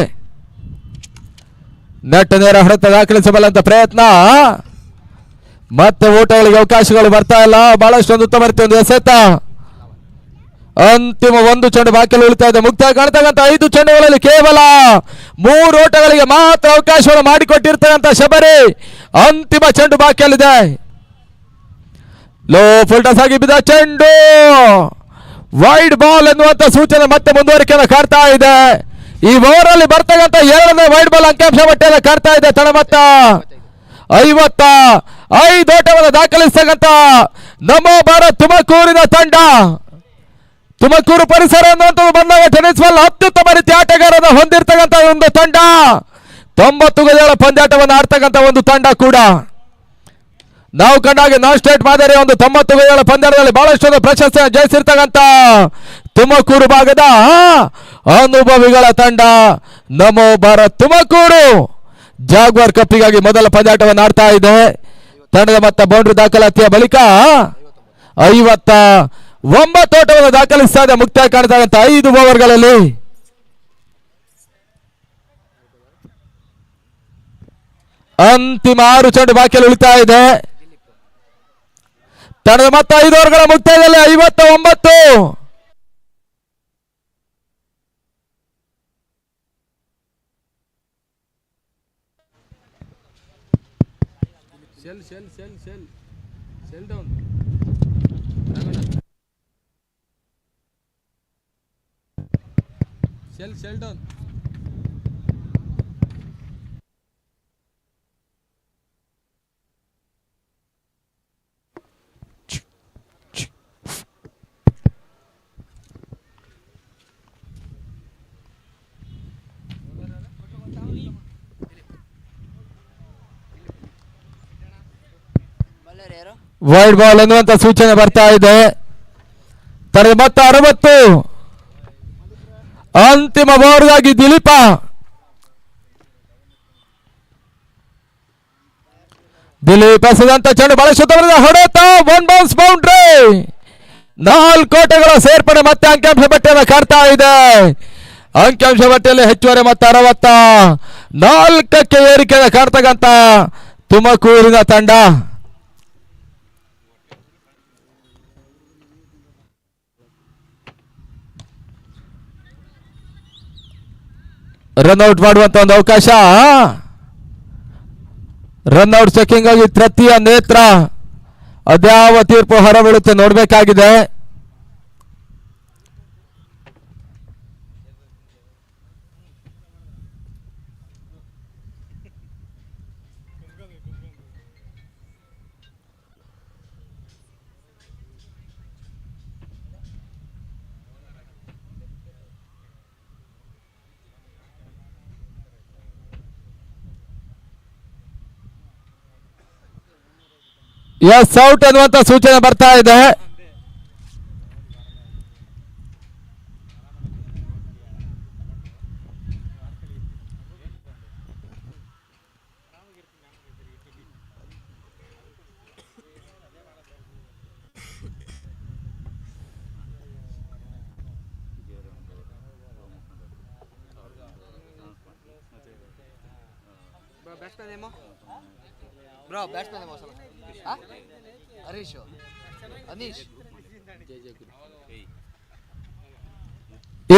ನೆಟ್ ನೇರ ಹೊಡೆತ ದಾಖಲಿಸಬಲ್ಲಂತ ಪ್ರಯತ್ನ. ಮತ್ತೆ ಓಟಗಳಿಗೆ ಅವಕಾಶಗಳು ಬರ್ತಾ ಇಲ್ಲ. ಬಹಳಷ್ಟೊಂದು ಉತ್ತಮ ರೀತಿಯ ಒಂದು ಎಸೆತ. ಅಂತಿಮ 1 ಚೆಂಡು ಬಾಕಿಯಲ್ಲಿ ಉಳಿತಾ ಇದೆ. ಮುಕ್ತಾಯ ಕಾಣ್ತಕ್ಕಂಥ 5 ಚೆಂಡುಗಳಲ್ಲಿ ಕೇವಲ 3 ಓಟಗಳಿಗೆ ಮಾತ್ರ ಅವಕಾಶವನ್ನು ಮಾಡಿಕೊಟ್ಟಿರ್ತಕ್ಕಂಥ ಶಬರಿ ಅಂತಿಮ ಚೆಂಡು ಬಾಕಿಯಲ್ಲಿದೆ. ಲೋ ಫುಲ್ಟಸ್ ಆಗಿ ಬಿದ್ದ ಚೆಂಡು ವೈಡ್ ಬಾಲ್ ಎನ್ನುವಂತ ಸೂಚನೆ ಮತ್ತೆ ಮುಂದುವರಿಕೆಯನ್ನು ಕಾಡ್ತಾ ಇದೆ. ಈ ಓವರ್ ಅಲ್ಲಿ ಬರ್ತಕ್ಕಂಥ 2ನೇ ವೈಡ್ ಬಾಲ್ ಅಂಕಿಅಂಶ ಪಟ್ಟಿಯನ್ನು ಕಾಡ್ತಾ ಇದೆ. ತಡ ಮೊತ್ತ 55 ಓಟವನ್ನು ದಾಖಲಿಸತಕ್ಕಂಥ ನಮೋ ಭಾರತ್ ತುಮಕೂರಿನ ತಂಡ. ತುಮಕೂರು ಪರಿಸರ ಅನ್ನುವಂಥದ್ದು ಬಂದಾಗ ಟೆನಿಸ್ ಬಾಲ್ ಅತ್ಯುತ್ತಮ ರೀತಿಯ ಆಟಗಾರನ ಹೊಂದಿರತಕ್ಕಂಥ ಒಂದು ತಂಡ. 90 ಗಜಗಳ ಪಂದ್ಯಾಟವನ್ನು ಆಡ್ತಕ್ಕಂಥ ಒಂದು ತಂಡ ಕೂಡ. ನಾವು ಕಂಡಾಗೆ ನಾನ್ ಸ್ಟೇಟ್ ಮಾದರಿಯ ಒಂದು 90 ಗಜಗಳ ಪಂದ್ಯದಲ್ಲಿ ಬಹಳಷ್ಟು ಪ್ರಶಸ್ತಿಯನ್ನು ಜಯಿಸಿರ್ತಕ್ಕಂಥ ತುಮಕೂರು ಭಾಗದ ಅನುಭವಿಗಳ ತಂಡ ನಮೋ ಭಾರತ್ ತುಮಕೂರು ಜಾಗ್ವಾರ್ ಕಪ್ಪಿಗಾಗಿ ಮೊದಲ ಪಂದ್ಯಾಟವನ್ನು ಆಡ್ತಾ ಇದೆ. ತಂಡದ ಮೊತ್ತ ಬೌಂಡ್ರಿ ದಾಖಲಾತಿಯ ಬಳಿಕ 59 ಓಟವನ್ನು ದಾಖಲಿಸ್ತಾ ಇದೆ. ಮುಕ್ತಾಯ ಕಾಣ್ತಕ್ಕಂಥ 5 ಓವರ್ಗಳಲ್ಲಿ. ಅಂತಿಮ 6 ಚೆಂಡು ಬಾಕಿಯಲ್ಲಿ ಉಳಿತಾ ಇದೆ. ತಂಡದ ಮೊತ್ತ 5 ಓವರ್ಗಳ ಮುಕ್ತಾಯದಲ್ಲಿ 59. Sheldon. ವೈಡ್ ಬಾಲ್ ಎನ್ನುವಂತ ಸೂಚನೆ ಬರ್ತಾ ಇದೆ. ತರದ ಮೊತ್ತ 60. ಅಂತಿಮ ಓವರ್ಗಾಗಿ ದಿಲೀಪ ಎಸೆದಂತ ಚೆಂಡು ಬಹಳ ಶುದ್ಧವಾದ ಹೊಡೆತ. 1 ಬೌನ್ಸ್ ಬೌಂಡ್ರಿ. 4 ಓಟಗಳ ಸೇರ್ಪಡೆ ಮತ್ತೆ ಅಂಕಿಅಂಶ ಪಟ್ಟಿಯನ್ನು ಕಾಡ್ತಾ ಇದೆ. ಅಂಕಿಅಂಶ ಪಟ್ಟಿಯಲ್ಲಿ ಹೆಚ್ಚುವರಿ ಮೊತ್ತ 64ಕ್ಕೆ ಏರಿಕೆಯನ್ನು ಕಾಡ್ತಕ್ಕಂಥ ತುಮಕೂರಿನ ತಂಡ. ರನ್ಔಟ್ ಮಾಡುವಂತ ಒಂದು ಅವಕಾಶ. ರನ್ಔಟ್ ಚೆಕಿಂಗ್ ಆಗಿ ತೃತೀಯ ನೇತ್ರ. ಅದ್ಯಾವ ತೀರ್ಪು ಹೊರಬೀಳುತ್ತೆ ನೋಡಬೇಕಾಗಿದೆ. ಎಸ್ ಔಟ್ ಅನ್ನುವಂತ ಸೂಚನೆ ಬರ್ತಾ ಇದೆ.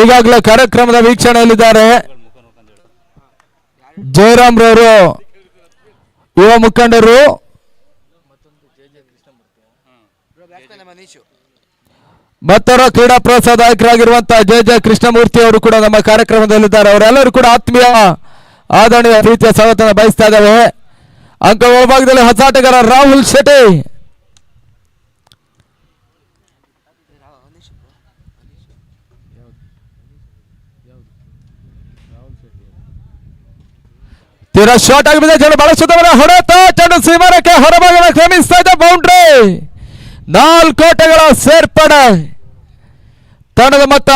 ಈಗಾಗಲೇ ಕಾರ್ಯಕ್ರಮದ ವೀಕ್ಷಣೆಯಲ್ಲಿದ್ದಾರೆ ಜಯರಾಮ್ ರವರು, ಯುವ ಮುಖಂಡರು. ಮತ್ತವರ ಕ್ರೀಡಾ ಪ್ರೋತ್ಸಾಹಕರಾಗಿರುವಂತಹ ಜೆ ಕೃಷ್ಣಮೂರ್ತಿ ಅವರು ಕೂಡ ನಮ್ಮ ಕಾರ್ಯಕ್ರಮದಲ್ಲಿದ್ದಾರೆ. ಅವರೆಲ್ಲರೂ ಕೂಡ ಆತ್ಮೀಯ ಆದರಣೀಯ ಪ್ರೀತಿಯ ಸ್ವಾಗತ ಬಯಸ್ತಾ ಇದ್ದಾವೆ. ಅಂಕ ಒಳಭಾಗದಲ್ಲಿ ಹೊಸ ಆಟಗಾರ ರಾಹುಲ್ ಶೆಟ್ಟಿ. ತೀರಾ ಶಾರ್ಟ್ ಆಗಿದೆ ಚೆಂಡು, ಬಹಳ ಸುತ್ತವರ ಹೊಡೆತ ಚೆಂಡು ಸೀಮಾರಕ್ಕೆ ಹೊರಭಾಗದ ಕ್ರಮಿಸ್ತಾ ಇದೆ. ಬೌಂಡ್ರಿ, 4 ಓಟಗಳ ಸೇರ್ಪಡೆ. ತಂಡದ ಮೊತ್ತ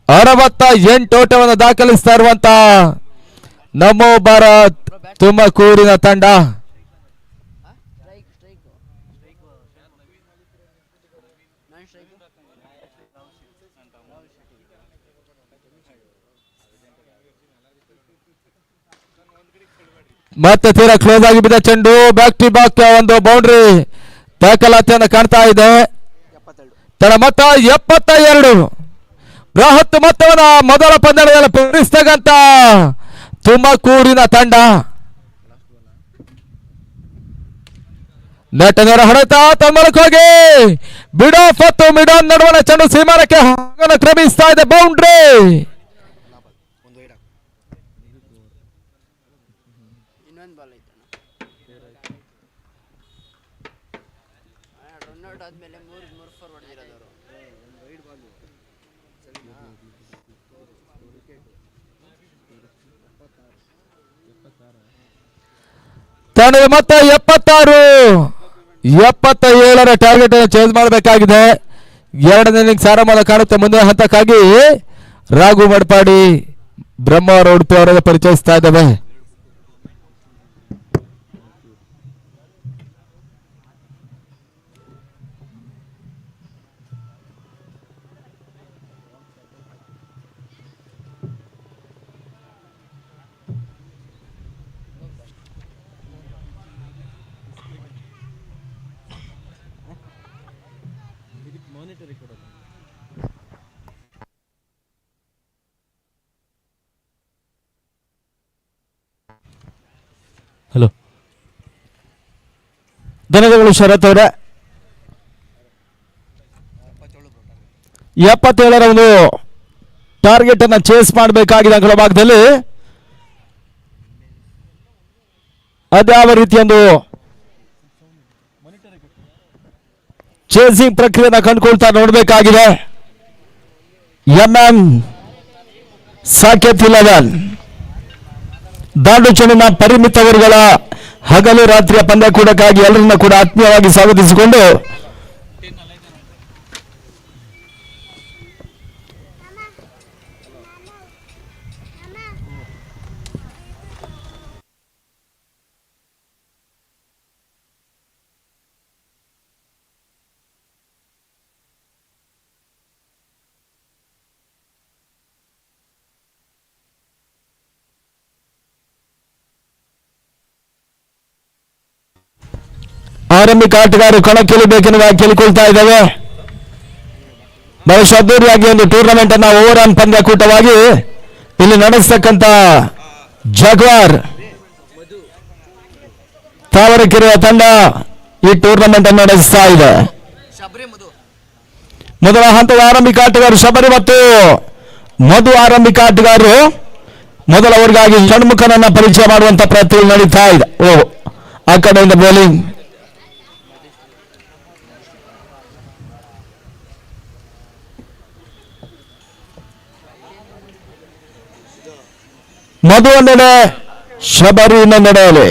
68 ಓಟವನ್ನು ದಾಖಲಿಸ್ತಾ ಇರುವಂತ ನಮೋ ಭಾರತ್ ತುಮಕೂರಿನ ತಂಡ. ಮತ್ತೆ ತೀರಾ ಕ್ಲೋಸ್ ಆಗಿ ಬಿದ್ದ ಚೆಂಡು, ಬ್ಯಾಕ್ ಟು ಬ್ಯಾಕ್ ಒಂದು ಬೌಂಡ್ರಿ ದಾಖಲಾತಿಯನ್ನು ಕಾಣ್ತಾ ಇದೆ. ತಡ ಮೊತ್ತ 72. ಬೃಹತ್ ಮೊತ್ತವನ್ನ ಮೊದಲ ಪಂದ್ಯದಲ್ಲಿ ಪೂರೈಸಿದಂತ ತುಮಕೂರಿನ ತಂಡ. ನೆಟ್ ನೇರ ಹೊಡೆತ ತಮ್ಮಲಕ್ಕೆ ಹೋಗಿ ಬಿಡಾಫ್ ಮತ್ತು ಮಿಡಾನ್ ನಡುವಣ ಚೆಂಡು ಸೀಮಾರಕ್ಕೆ ಕ್ರಮಿಸ್ತಾ ಇದೆ. ಬೌಂಡ್ರಿ, ತಂಡದ ಮೊತ್ತ 76. 77ರ ಟಾರ್ಗೆಟ್ ಅನ್ನು ಚೇಂಜ್ ಮಾಡಬೇಕಾಗಿದೆ. 2ನೇ ಇನ್ನಿಂಗ್ಸ್ ಆರಂಭ ಕಾಣುತ್ತೆ. ಮುಂದಿನ ಹಂತಕ್ಕಾಗಿ ರಾಘು ಮಡ್ಪಾಡಿ, ಬ್ರಹ್ಮ ಅವರ ಉಡುಪಿ ಅವರನ್ನು ಪರಿಚಯಿಸ್ತಾ ಇದ್ದೇವೆ. ಹಲೋ, ಧನ್ಯವಾದಗಳು ಶರತ್ ಅವರೇ. 77ರ ಒಂದು ಟಾರ್ಗೆಟ್ ಅನ್ನ ಚೇಸ್ ಮಾಡಬೇಕಾಗಿದೆ ಅಂಕಣ ಭಾಗದಲ್ಲಿ. ಅದ್ಯಾವ ರೀತಿಯೊಂದು ಚೇಸಿಂಗ್ ಪ್ರಕ್ರಿಯೆಯನ್ನು ಕಂಡುಕೊಳ್ತಾ ನೋಡಬೇಕಾಗಿದೆ. ಎಂಎಂ ಸಾಕೇತ್ 11 ದಾಂಡು ಚೆಂಡಿನ ಪರಿಮಿತ ಓವರ್ಗಳ ಹಗಲು ರಾತ್ರಿಯ ಪಂದ್ಯಕೂಟಕ್ಕಾಗಿ ಎಲ್ಲರನ್ನ ಕೂಡ ಆತ್ಮೀಯವಾಗಿ ಸ್ವಾಗತಿಸಿಕೊಂಡು ಆರಂಭಿಕ ಆಟಗಾರರು ಕಣಕ್ಕಿಳಿಬೇಕೆನ್ನುವ ಕೇಳಿಕೊಳ್ತಾ ಇದ್ದೇವೆ. ಬಹಳ ಅದ್ದೂರಿಯಾಗಿ ಒಂದು ಟೂರ್ನಮೆಂಟ್ ಅನ್ನ ಓವರ್ ಆನ್ ಪಂದ್ಯಕೂಟವಾಗಿ ಇಲ್ಲಿ ನಡೆಸತಕ್ಕಂತ ಜಾಗ್ವಾರ್ ತಾವರೆಕೆರೆಯ ತಂಡ ಈ ಟೂರ್ನಮೆಂಟ್ ಅನ್ನು ನಡೆಸ್ತಾ ಇದೆ. ಮೊದಲ ಹಂತದ ಆರಂಭಿಕ ಆಟಗಾರರು ಶಬರಿ ಮತ್ತು ಮಧು ಆರಂಭಿಕ ಆಟಗಾರರು ಮೊದಲ ಓವರ್ಗಾಗಿ ಷಣ್ಮುಖನನ್ನ ಪರಿಚಯ ಮಾಡುವಂತ ಪ್ರಯತ್ನ ನಡೀತಾ ಇದೆ. ಆ ಕಡೆಯಿಂದ ಬೌಲಿಂಗ್ ಮಧು ಒಂದೆಡೆ, ಶಬರಿ ಇನ್ನೊಂದೆಡೆಯಲ್ಲಿ.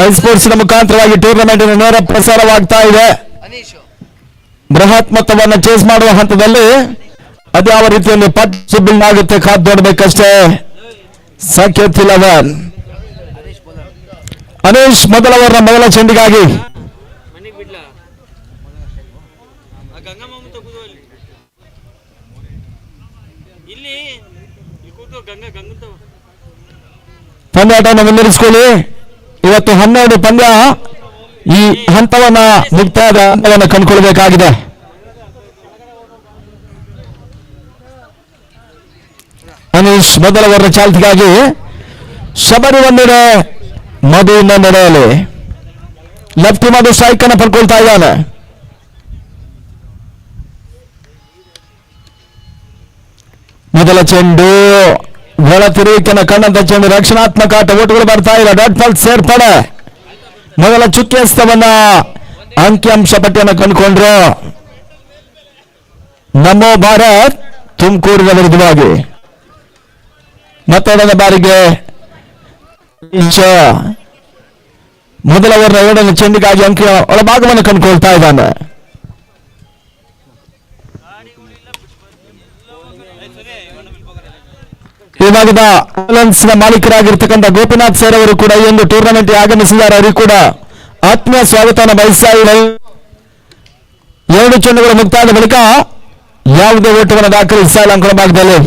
ಐ ಸ್ಪೋರ್ಟ್ಸ್ ಮುಖಾಂತರವಾಗಿ ಟೂರ್ನಮೆಂಟ್ ನೇರ ಪ್ರಸಾರವಾಗ್ತಾ ಇದೆ. ಬೃಹತ್ ಮೊತ್ತವನ್ನು ಚೇಸ್ ಮಾಡುವ ಹಂತದಲ್ಲಿ ಅದ್ಯಾವ ರೀತಿಯಲ್ಲಿ ಪಟ್ ಬಿಲ್ಡ್ ಆಗುತ್ತೆ ಕಾದು ನೋಡಬೇಕಷ್ಟೇ. ಸಾಕೇತ್ 11 ಅನೀಶ್ ಮೊದಲ ಓವರ್ನ ಮೊದಲ ಚೆಂಡಿಗಾಗಿ ಪಂದ್ಯಾಟವನ್ನು ಮುನ್ನಡೆಸಿಕೊಳ್ಳಿ. ಇವತ್ತು 12 ಪಂದ್ಯ ಈ ಹಂತವನ್ನ ಮುಕ್ತಾಯದ ಹಂತವನ್ನು ಕಂಡುಕೊಳ್ಬೇಕಾಗಿದೆ. ಅನೀಶ್ ಮೊದಲ ಓವರ್ ಚಾಲ್ತಿಗಾಗಿ ಶಬರಿ ಒಂದೆಡೆ, ಮಧು ಇನ್ನೊಂದೆಡೆಯಲ್ಲಿ ಲೆಫ್ಟಿ ಮಧು ಸ್ಟ್ರೈಕ್ ಅನ್ನು ಪಡ್ಕೊಳ್ತಾ ಇದ್ದಾನೆ. ಮೊದಲ ಚೆಂಡು ಒಳ ತಿರುವಿಕೆಯನ್ನು ಕಂಡಂತ ಚೆಂಡು, ರಕ್ಷಣಾತ್ಮಕ ಆಟ, ಓಟುಗಳು ಬರ್ತಾ ಇಲ್ಲ. ಡಾಟ್ ಬಾಲ್ ಸೇರ್ಪಡೆ. ಮೊದಲ ಚುಕ್ಕೆ ಹಸ್ತವನ್ನ ಅಂಕಿಅಂಶ ಪಟ್ಟಿಯನ್ನು ಕಂಡುಕೊಂಡ್ರು ನಮೋ ಭಾರತ್ ತುಮಕೂರಿನ ವಿರುದ್ಧವಾಗಿ. ಮತ್ತೊಂದನೇ ಬಾರಿಗೆ ಮೊದಲ ಓವರ್ನ 7ನೇ ಚೆಂಡಿಗಾಗಿ ಅಂಕಿಯ ಒಳಭಾಗವನ್ನು ಕಂಡುಕೊಳ್ತಾ ಇದ್ದಾನೆ. ಈ ಭಾಗದ ನ ಮಾಲೀಕರಾಗಿರ್ತಕ್ಕಂಥ ಗೋಪಿನಾಥ್ ಸರ್ ಅವರು ಕೂಡ ಈ ಒಂದು ಟೂರ್ನಮೆಂಟ್ ಆಗಮಿಸಿದ್ದಾರೆ. ಅವರಿಗೆ ಕೂಡ ಆತ್ಮೀಯ ಸ್ವಾಗತವನ್ನು ಬಯಸ್ತಾ ಇದ್ದಾರೆ. 2 ಚೆಂಡುಗಳು ಮುಕ್ತಾಯದ ಬಳಿಕ ಯಾವುದೇ ಓಟವನ್ನು ದಾಖಲಿಸ್ತಾ ಇಲ್ಲ ಅಂಕಣ ಭಾಗದಲ್ಲಿ.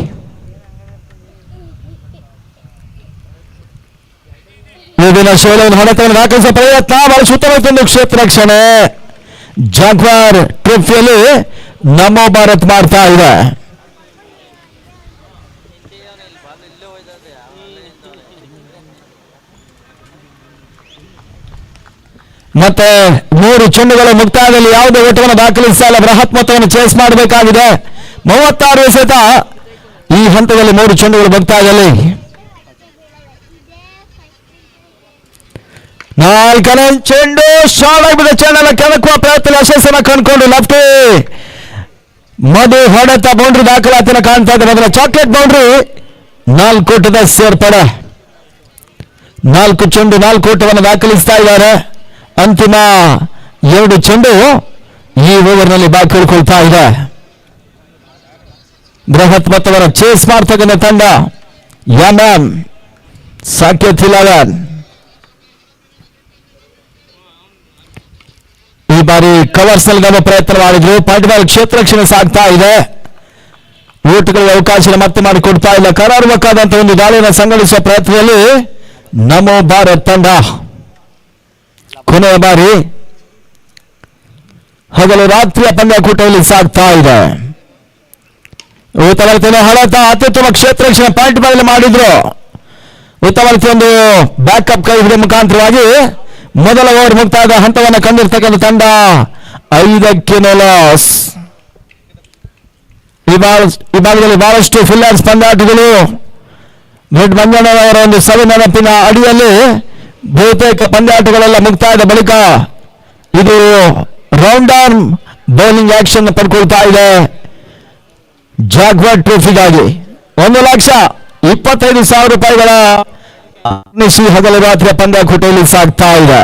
ಈಗಿನ ಶೈಲವನ್ನು ಹೊಡೆತವನ್ನು ದಾಖಲಿಸುವ ಪ್ರಯತ್ನ, ಬಹಳ ಸುತ್ತಮುತ್ತೊಂದು ಕ್ಷೇತ್ರ ರಕ್ಷಣೆ ಜಾಗ್ವಾರ್ ಟ್ರೋಫಿಯಲ್ಲಿ ನಮೋ ಭಾರತ್ ಮಾಡ್ತಾ ಇದೆ. ಮತ್ತೆ 3 ಚೆಂಡುಗಳ ಮುಕ್ತಾಯದಲ್ಲಿ ಯಾವುದೇ ಓಟವನ್ನು ದಾಖಲಿಸ್ತಾ ಇಲ್ಲ. ಬೃಹತ್ ಮೊತ್ತವನ್ನು ಚೇಸ್ ಮಾಡಬೇಕಾಗಿದೆ. 36 ಎಸೆತ ಈ ಹಂತದಲ್ಲಿ 3 ಚೆಂಡುಗಳು ಮುಕ್ತಾಯದಲ್ಲಿ. 4ನೇ ಚೆಂಡು ಶಾರ್ಟ್ ಆಗಿಬಿಟ್ಟ. ಚೆಂಡನ್ನು ಕೆಳಕುವ ಪ್ರಯತ್ನ ಯಶಸ್ಸನ್ನು ಕಂಡುಕೊಂಡು ಲೆಫ್ಟಿ ಮಧು ಹೊಡೆತ ಬೌಂಡ್ರಿ ದಾಖಲಾತಿಯನ್ನು ಕಾಣ್ತಾ ಇದೆ. ಮೊದಲ ಚಾಕ್ಲೇಟ್ ಬೌಂಡ್ರಿ, 4 ಓಟದ ಸೇರ್ಪಡೆ. 4 ಚೆಂಡು 4 ಓಟವನ್ನು ದಾಖಲಿಸ್ತಾ ಇದ್ದಾರೆ. ಅಂತಿಮ 2 ಚೆಂಡು ಈ ಓವರ್ನಲ್ಲಿ ಬಾಕಿ ಉಳ್ಕೊಳ್ತಾ ಇದೆ. ಬೃಹತ್ ಮೊತ್ತವನ್ನು ಚೇಸ್ ಮಾಡ್ತಕ್ಕಂಥ ತಂಡ ಎಂಎಂ ಸಾಕೇತ್ 11. ಈ ಬಾರಿ ಕವರ್ಸ್ ನಲ್ಲಿ ನಮ್ಮ ಪ್ರಯತ್ನ ಮಾಡಿದ್ರು. ಪಾಯಿಂಟ್ ಬಾಲ್ ಕ್ಷೇತ್ರ ರಕ್ಷಣೆ ಸಾಗ್ತಾ ಇದೆ. ಓಟುಗಳಿಗೆ ಅವಕಾಶ ಮತ್ತೆ ಮಾಡಿಕೊಡ್ತಾ ಇಲ್ಲ. ಕರಾರುವಕ್ಕಾದಂತಹ ಒಂದು ದಾಳಿಯನ್ನು ಸಂಘಟಿಸುವ ಪ್ರಯತ್ನದಲ್ಲಿ ನಮೋ ಭಾರತ್ ತಂಡ ಕೊನೆಯ ಬಾರಿ ಹಗಲು ರಾತ್ರಿಯ ಪಂದ್ಯಕೂಟದಲ್ಲಿ ಸಾಗ್ತಾ ಇದೆ. ಉತ್ತಮ ಹಳತ ಅತ್ಯುತ್ತಮ ಕ್ಷೇತ್ರ ರಕ್ಷಣೆ ಪಾಯಿಂಟ್ ಬಾಲ್ ಮಾಡಿದ್ರು. ಉತ್ತಮ ಒಂದು ಬ್ಯಾಕಪ್ ಕೈ ಹಿಡಿದ ಮುಖಾಂತರವಾಗಿ ಮೊದಲ ಓವರ್ ಮುಕ್ತಾಯದ ಹಂತವನ್ನು ಕಂಡಿರ್ತಕ್ಕಂಥ ತಂಡ 5ಕ್ಕೆ ಲಾಸ್. ಈ ಭಾಗದಲ್ಲಿ ಬಹಳಷ್ಟು ಫಿಲ್ಲರ್ಸ್ ಪಂದ್ಯಾಟಗಳು ರೆಡ್ ಮಂಜಣ್ಣವರ ಒಂದು ಸವಿ ನೆನಪಿನ ಅಡಿಯಲ್ಲಿ ಬಹುತೇಕ ಪಂದ್ಯಾಟಗಳೆಲ್ಲ ಮುಕ್ತಾಯದ ಬಳಿಕ ಇದು ರೌಂಡ್ ಆರ್ಮ್ ಬೌಲಿಂಗ್ ಆಕ್ಷನ್ ಪಡ್ಕೊಳ್ತಾ ಇದೆ. ಜಾಗ್ವಾರ್ ಟ್ರೋಫಿಗಾಗಿ 1,25,000 ರೂಪಾಯಿಗಳ ಹಗಲು ರಾತ್ರಿಯ ಪಂದ್ಯಕೂಟದಲ್ಲಿ ಸಾಗ್ತಾ ಇದೆ.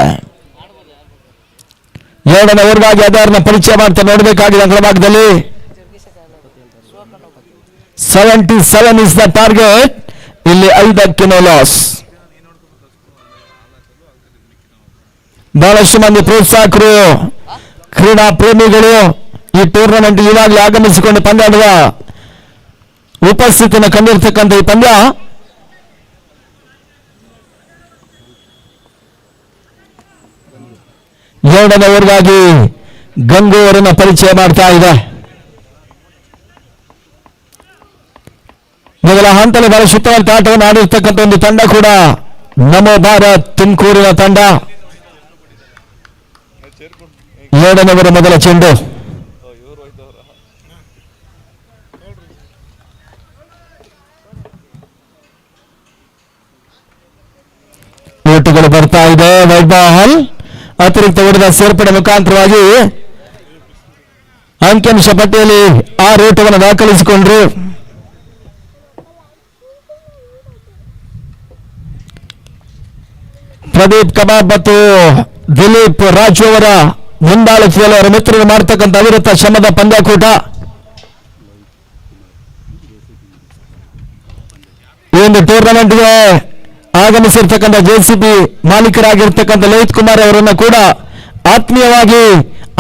2ನೇ ಓವರ್ಗಾಗಿ ಅದರನ್ನ ಪರಿಚಯ ಮಾಡ್ತಾ ನೋಡಬೇಕಾಗಿದೆ. ಅಂಕಣ ಭಾಗದಲ್ಲಿ 77 ಇಸ್ ದ ಟಾರ್ಗೆಟ್. ಇಲ್ಲಿ 5ಕ್ಕೆ ಲಾಸ್. ಬಹಳಷ್ಟು ಮಂದಿ ಪ್ರೋತ್ಸಾಹಕರು, ಕ್ರೀಡಾ ಪ್ರೇಮಿಗಳು ಈ ಟೂರ್ನಮೆಂಟ್ ಈಗಾಗಲೇ ಆಗಮಿಸಿಕೊಂಡು ಪಂದ್ಯಾಟದ ಉಪಸ್ಥಿತಿಯನ್ನು ಕಂಡಿರ್ತಕ್ಕಂಥ ಈ ಪಂದ್ಯ ಎರಡನೇ ಓವರ್ಗಾಗಿ ಗಂಗು ಅವರನ್ನ ಪರಿಚಯ ಮಾಡ್ತಾ ಇದೆ. ಮೊದಲ ಹಂತದಲ್ಲಿ ಬಹಳ ಸುತ್ತಮುತ್ತ ಆಟವನ್ನು ಆಡಿರ್ತಕ್ಕಂಥ ಒಂದು ತಂಡ ಕೂಡ ನಮೋ ಭಾರತ್ ತುಮಕೂರಿನ ತಂಡ. 7ನೇ ಓವರ್ ಮೊದಲ ಚೆಂಡು. ಓಟುಗಳು ಬರ್ತಾ ಇದೆ. ವೈಟ್ ಬಾಲ್ ಅತಿರಿಕ್ತ ಓಟದ ಸೇರ್ಪಡೆ ಮುಖಾಂತರವಾಗಿ ಅಂಕಿಅಂಶ ಪಟ್ಟಿಯಲ್ಲಿ 6 ಓಟವನ್ನು ದಾಖಲಿಸಿಕೊಂಡ್ರು. ಪ್ರದೀಪ್ ಕಬಾಬ್ ಮತ್ತು ದಿಲೀಪ್ ರಾಜು ಅವರ ಮುಂದಾಳತ್ವದಲ್ಲಿ ಅವರ ಮಿತ್ರರು ಮಾಡತಕ್ಕಂಥ ಅವಿರತ ಶ್ರಮದ ಪಂದ್ಯಕೂಟ. ಈ ಒಂದು ಟೂರ್ನಮೆಂಟ್ಗೆ ಆಗಮಿಸಿರ್ತಕ್ಕಂಥ JCB ಮಾಲೀಕರಾಗಿರ್ತಕ್ಕಂಥ ಲಲಿತ್ ಕುಮಾರ್ ಅವರನ್ನ ಕೂಡ ಆತ್ಮೀಯವಾಗಿ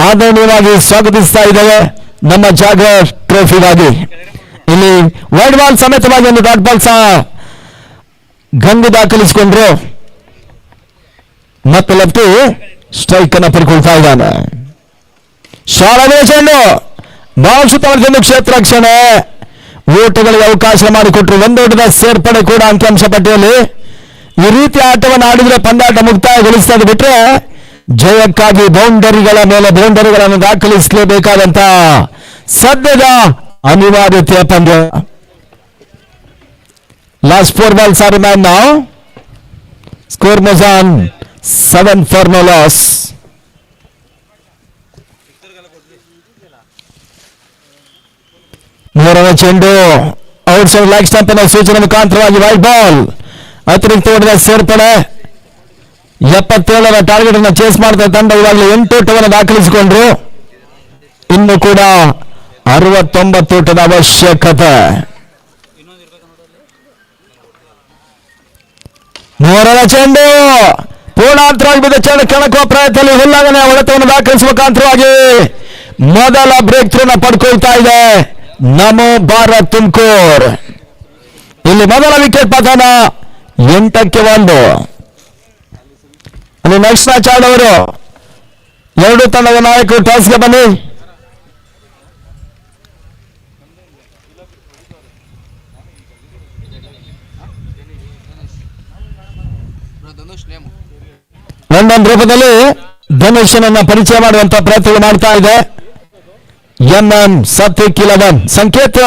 ಆದರಣೀಯವಾಗಿ ಸ್ವಾಗತಿಸ್ತಾ ಇದ್ದೇವೆ ನಮ್ಮ ಜಾಗ್ವಾರ್ ಟ್ರೋಫಿಗಾಗಿ. ಇಲ್ಲಿ ವೈಡ್ ಬಾಲ್ ಸಮೇತವಾಗಿ ಒಂದು ಡಾಟ್ ಬಾಲ್ ಸಹ ಗಂಗು ದಾಖಲಿಸಿಕೊಂಡ್ರು. ಮತ್ತೆ ಲೆಫ್ಟಿ ಸ್ಟ್ರೈಕ್ ಅನ್ನು ಪಡ್ಕೊಳ್ತಾ ಇದ್ದಾನೆ. ಶಾಲಾ ಚೆಂಡು ಬಾಲ್ ಸುತ್ತಮುತ್ತ ಕ್ಷೇತ್ರ ರಕ್ಷಣೆ, ಓಟಗಳಿಗೆ ಅವಕಾಶ ಮಾಡಿಕೊಟ್ರು. ಒಂದೋಟದ ಸೇರ್ಪಡೆ ಕೂಡ ಅಂಕಿಅಂಶ ಪಟ್ಟಿಯಲ್ಲಿ. ಈ ರೀತಿ ಆಟವನ್ನು ಆಡಿದ್ರೆ ಪಂದ್ಯಾಟ ಮುಕ್ತಾಯಗೊಳಿಸ್ತದೆ ಬಿಟ್ರೆ ಜಯಕ್ಕಾಗಿ ಬೌಂಡರಿಗಳ ಮೇಲೆ ಬೌಂಡರಿಗಳನ್ನು ದಾಖಲಿಸಲೇಬೇಕಾದಂತ ಸದ್ಯದ ಅನಿವಾರ್ಯತೆಯ ಪಂದ್ಯ. Last 4 balls are remain now. Score moves on 7 for no loss. ಮೂರನೇ ಚೆಂಡು ಔಟ್ ಸೈಡ್ ಲೆಗ್ ಸ್ಟಂಪ್ ಅನ್ನು ಸೂಚನೆ ಮುಖಾಂತರವಾಗಿ ವೈಡ್ ಬಾಲ್ ಅತಿರಿಕ್ತ ಓಟದ ಸೇರ್ಪಡೆ. 77ರ ಟಾರ್ಗೆಟ್ ಅನ್ನು ಚೇಸ್ ಮಾಡ್ತಾ ತಂಡ ಇವಾಗಲೇ 8 ಓಟವನ್ನು ದಾಖಲಿಸಿಕೊಂಡ್ರು. ಇನ್ನು ಕೂಡ 69 ಓಟದ ಅವಶ್ಯಕತೆ. ಮೂರನೇ ಚೆಂಡು ಪೂರ್ಣಾಂತರವಾಗಿ ಬಿದ್ದ ಚೆಂಡು ಕೆಳಕುವ ಪ್ರಯತ್ನದಲ್ಲಿ ಹುಲ್ಲಂಗನೆ ಹೊಡೆತವನ್ನು ದಾಖಲಿಸುವ ಮುಖಾಂತರವಾಗಿ ಮೊದಲ ಬ್ರೇಕ್ ಥ್ರೂನ ಪಡ್ಕೊಳ್ತಾ ಇದೆ ನಮೋ ಭಾರತ್ ತುಮಕೂರು. ಇಲ್ಲಿ ಮೊದಲ ವಿಕೆಟ್ ಪತನ 8ಕ್ಕೆ 1. ಅಲ್ಲಿ ನೆಕ್ಸ್ಟ್ ಮ್ಯಾಚ್ ಆಡೋರು ಎರಡು ತಂಡದ ನಾಯಕರು ಟಾಸ್ಗೆ ಬನ್ನಿ. ಲಂಡನ್ ರೂಪದಲ್ಲಿ ಧನುಷನನ್ನ ಪರಿಚಯ ಮಾಡುವಂತ ಪ್ರಯತ್ನ ಮಾಡ್ತಾ ಇದೆ ಎಂಎಂ ಸತ್ವಿಕ್ 11 ಸಂಕೇತ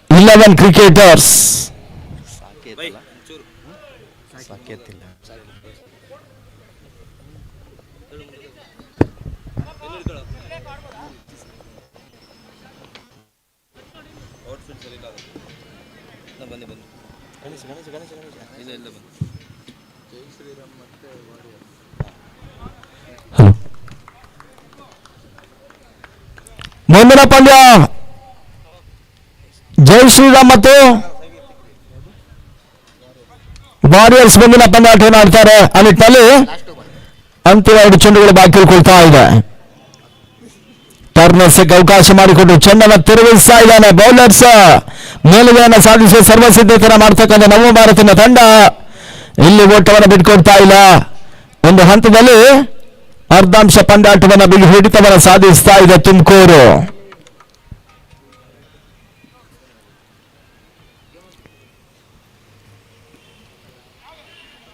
11 ಕ್ರಿಕೆಟರ್ಸ್. ಮುಂದಿನ ಪಂದ್ಯ ಜೈ ಶ್ರೀರಾಮ್ ಮತ್ತು ವಾರಿಯರ್ಸ್ ಮುಂದಿನ ಪಂದ್ಯಾಟವನ್ನು ಆಡ್ತಾರೆ. ಆ ನಿಟ್ಟಿನಲ್ಲಿ ಅಂತಿಮ 2 ಚೆಂಡುಗಳು ಬಾಕಿ ಉಳ್ಕೊಳ್ತಾ ಇದೆ. ಟರ್ನರ್ಸ್ಗೆ ಅವಕಾಶ ಮಾಡಿಕೊಂಡು ಚೆಂಡನ್ನು ತಿರುಗಿಸ್ತಾ ಇದ್ದಾನೆ. ಬೌಲರ್ಸ್ ಮೇಲುಗೈಯನ್ನು ಸಾಧಿಸುವ ಸರ್ವಸಿದ್ಧತೆಯನ್ನು ಮಾಡ್ತಕ್ಕಂಥ ನವ ಭಾರತದ ತಂಡ ಇಲ್ಲಿ ಓಟವನ್ನು ಬಿಟ್ಕೊಡ್ತಾ ಇಲ್ಲ. ಒಂದು ಹಂತದಲ್ಲಿ ಅರ್ಧಾಂಶ ಪಂದ್ಯಾಟವನ್ನು ಬಿಗಿ ಹಿಡಿತವನ್ನು ಸಾಧಿಸ್ತಾ ಇದೆ ತುಮಕೂರು.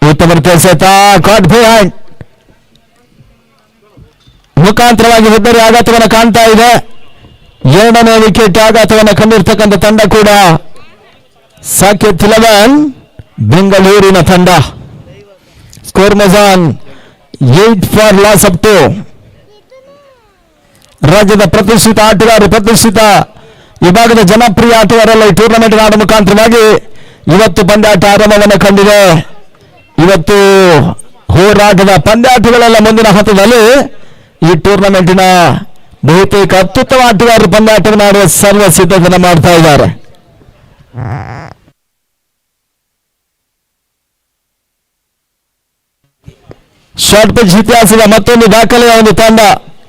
ಉತ್ತಮ ಕೆಲಸ ಕಾಟ್ ಬಿಹೈಂಡ್ ಮುಖಾಂತರವಾಗಿ ಹುದ್ದರಿ ಆಘಾತವನ್ನು ಕಾಣ್ತಾ ಇದೆ. 2ನೇ ವಿಕೆಟ್ ಆಘಾತವನ್ನು ಕಂಡಿರ್ತಕ್ಕಂಥ ತಂಡ ಕೂಡ ಸಾಕೇತ್ 11 ಬೆಂಗಳೂರಿನ ತಂಡ. ಸ್ಕೋರ್ ಮಜಾನ್ 8 ಫಾರ್ ಲಾಸ್ ಅಪ್ ಟು. ರಾಜ್ಯದ ಪ್ರತಿಷ್ಠಿತ ಆಟಗಾರರು, ಪ್ರತಿಷ್ಠಿತ ವಿಭಾಗದ ಜನಪ್ರಿಯ ಆಟಗಾರರೆಲ್ಲ ಈ ಟೂರ್ನಮೆಂಟ್ ಆಡುವ ಮುಖಾಂತರವಾಗಿ ಇವತ್ತು ಪಂದ್ಯಾಟ ಆರಂಭವನ್ನು ಕಂಡಿದೆ. ಇವತ್ತು ಹೋರಾಟದ ಪಂದ್ಯಾಟಗಳೆಲ್ಲ ಮುಂದಿನ ಹಂತದಲ್ಲಿ ಈ ಟೂರ್ನಮೆಂಟಿನ ಬಹುತೇಕ ಅತ್ಯುತ್ತಮ ಆಟಗಾರರು ಪಂದ್ಯಾಟವನ್ನು ಆಡುವ ಸರ್ವ ಸಿದ್ಧತೆಯನ್ನು ಮಾಡ್ತಾ ಇದ್ದಾರೆ. ಶಾರ್ಟ್ ಪಿಚ್ ಇತಿಹಾಸದ ಮತ್ತೊಂದು ದಾಖಲೆಯ ಒಂದು ತಂಡ.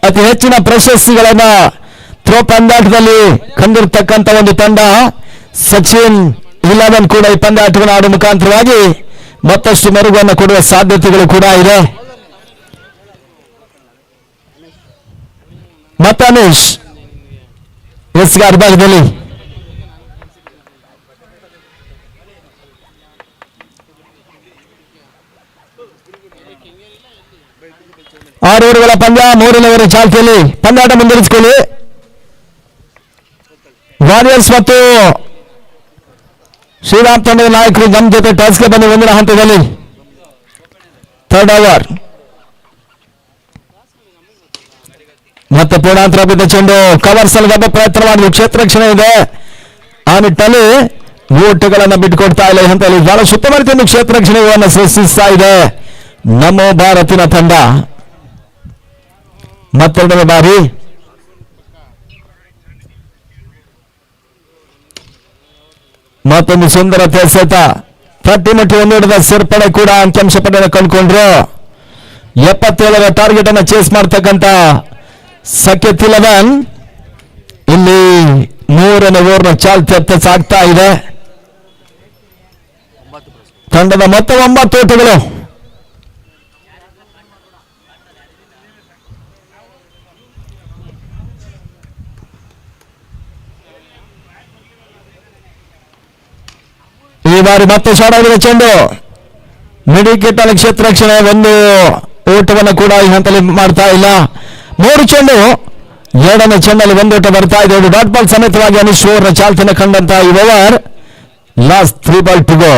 ಅತಿ ಹೆಚ್ಚಿನ ಪ್ರಶಸ್ತಿಗಳನ್ನ ಥ್ರೋ ಪಂದ್ಯಾಟದಲ್ಲಿ ಕಂಡಿರ್ತಕ್ಕಂಥ ಒಂದು ತಂಡ ಸಚಿನ್ 11 ಕೂಡ ಈ ಪಂದ್ಯಾಟವನ್ನು ಆಡುವ ಮುಖಾಂತರವಾಗಿ ಮತ್ತಷ್ಟು ಮೆರುಗನ್ನು ಕೊಡುವ ಸಾಧ್ಯತೆಗಳು ಕೂಡ ಇದೆ. ಮತ್ತೆ ಅನೀಶ್ ಎಸ್ಗಾರ್ ಭಾಗದಲ್ಲಿ ಆರು ಓವರ್ಗಳ ಪಂದ್ಯ, 3ನೇ ಓವರ್ ಚಾಲ್ತಿಯಲ್ಲಿ ಪಂದ್ಯಾಟ ಮುಂದುವರಿಸಿಕೊಳ್ಳಿ. ವಾರಿಯರ್ಸ್ ಮತ್ತು ಶ್ರೀರಾಮ್ ತಂಡದ ನಾಯಕರು ನಮ್ಮ ಜೊತೆ ಟಾಸ್ಗೆ ಬಂದು ಮುಂದಿನ ಹಂತದಲ್ಲಿ 3rd ಓವರ್. ಮತ್ತೆ ಪೂರ್ಣಾಂತರ ಬಿದ್ದ ಚೆಂಡು ಕವರ್ ಸಲಗಬ್ಬ ಪ್ರಯತ್ನ ಮಾಡಿದ ಕ್ಷೇತ್ರ ರಕ್ಷಣೆ ಇದೆ. ಆ ನಿಟ್ಟಲ್ಲಿ ಓಟುಗಳನ್ನು ಬಿಟ್ಟುಕೊಡ್ತಾ ಇಲ್ಲ. ಈ ಹಂತದಲ್ಲಿ ಬಹಳ ಸುತ್ತಮುತ್ತ ಕ್ಷೇತ್ರ ರಕ್ಷಣೆಗಳನ್ನು ಸೃಷ್ಟಿಸ್ತಾ ಇದೆ ನಮ್ಮ ಭಾರತಿನ ತಂಡ. ಮತ್ತೆರಡನೇ ಬಾರಿ ಮತ್ತೊಂದು ಸುಂದರ ಎಸೆತ. ತಟ್ಟಿಮಟ್ಟಿ ಒಂದೆರಡದ ಸೇರ್ಪಡೆ ಕೂಡ ಅಂಕಿಅಂಶ ಪಡೆಯನ್ನು ಕಂಡುಕೊಂಡ್ರು. 77ರ ಟಾರ್ಗೆಟ್ ಅನ್ನು ಚೇಸ್ ಮಾಡ್ತಕ್ಕಂಥ ಸಕೇತ್ 11 ಇಲ್ಲಿ ಮೂರನೇ ಓವರ್ನ ಚಾಲ್ತಿ ಸಾಗ್ತಾ ಇದೆ. ತಂಡದ ಮೊತ್ತ 9 ಓಟಗಳು. ಈ ಬಾರಿ ಮತ್ತೆ ಶಾಟ್ ಆಗಿದೆ ಚೆಂಡು. ಮಿಡ್ವಿಕೆಟ್ ಅಲ್ಲಿ ಕ್ಷೇತ್ರ ರಕ್ಷಣೆ ಒಂದು ಓಟವನ್ನು ಕೂಡ ಈ ಹಂತದಲ್ಲಿ ಮಾಡ್ತಾ ಇಲ್ಲ. 3 ಚೆಂಡು, 2ನೇ ಚೆಂಡಲ್ಲಿ 1 ಓಟ ಬರ್ತಾ ಇದೆ. ಡಾಟ್ ಬಾಲ್ ಸಮೇತವಾಗಿ ಅನೀಶ್ ಓವರ್ ಚಾಲ್ತಿನ ಕಂಡಂತ ಈ over last 3 ball to go.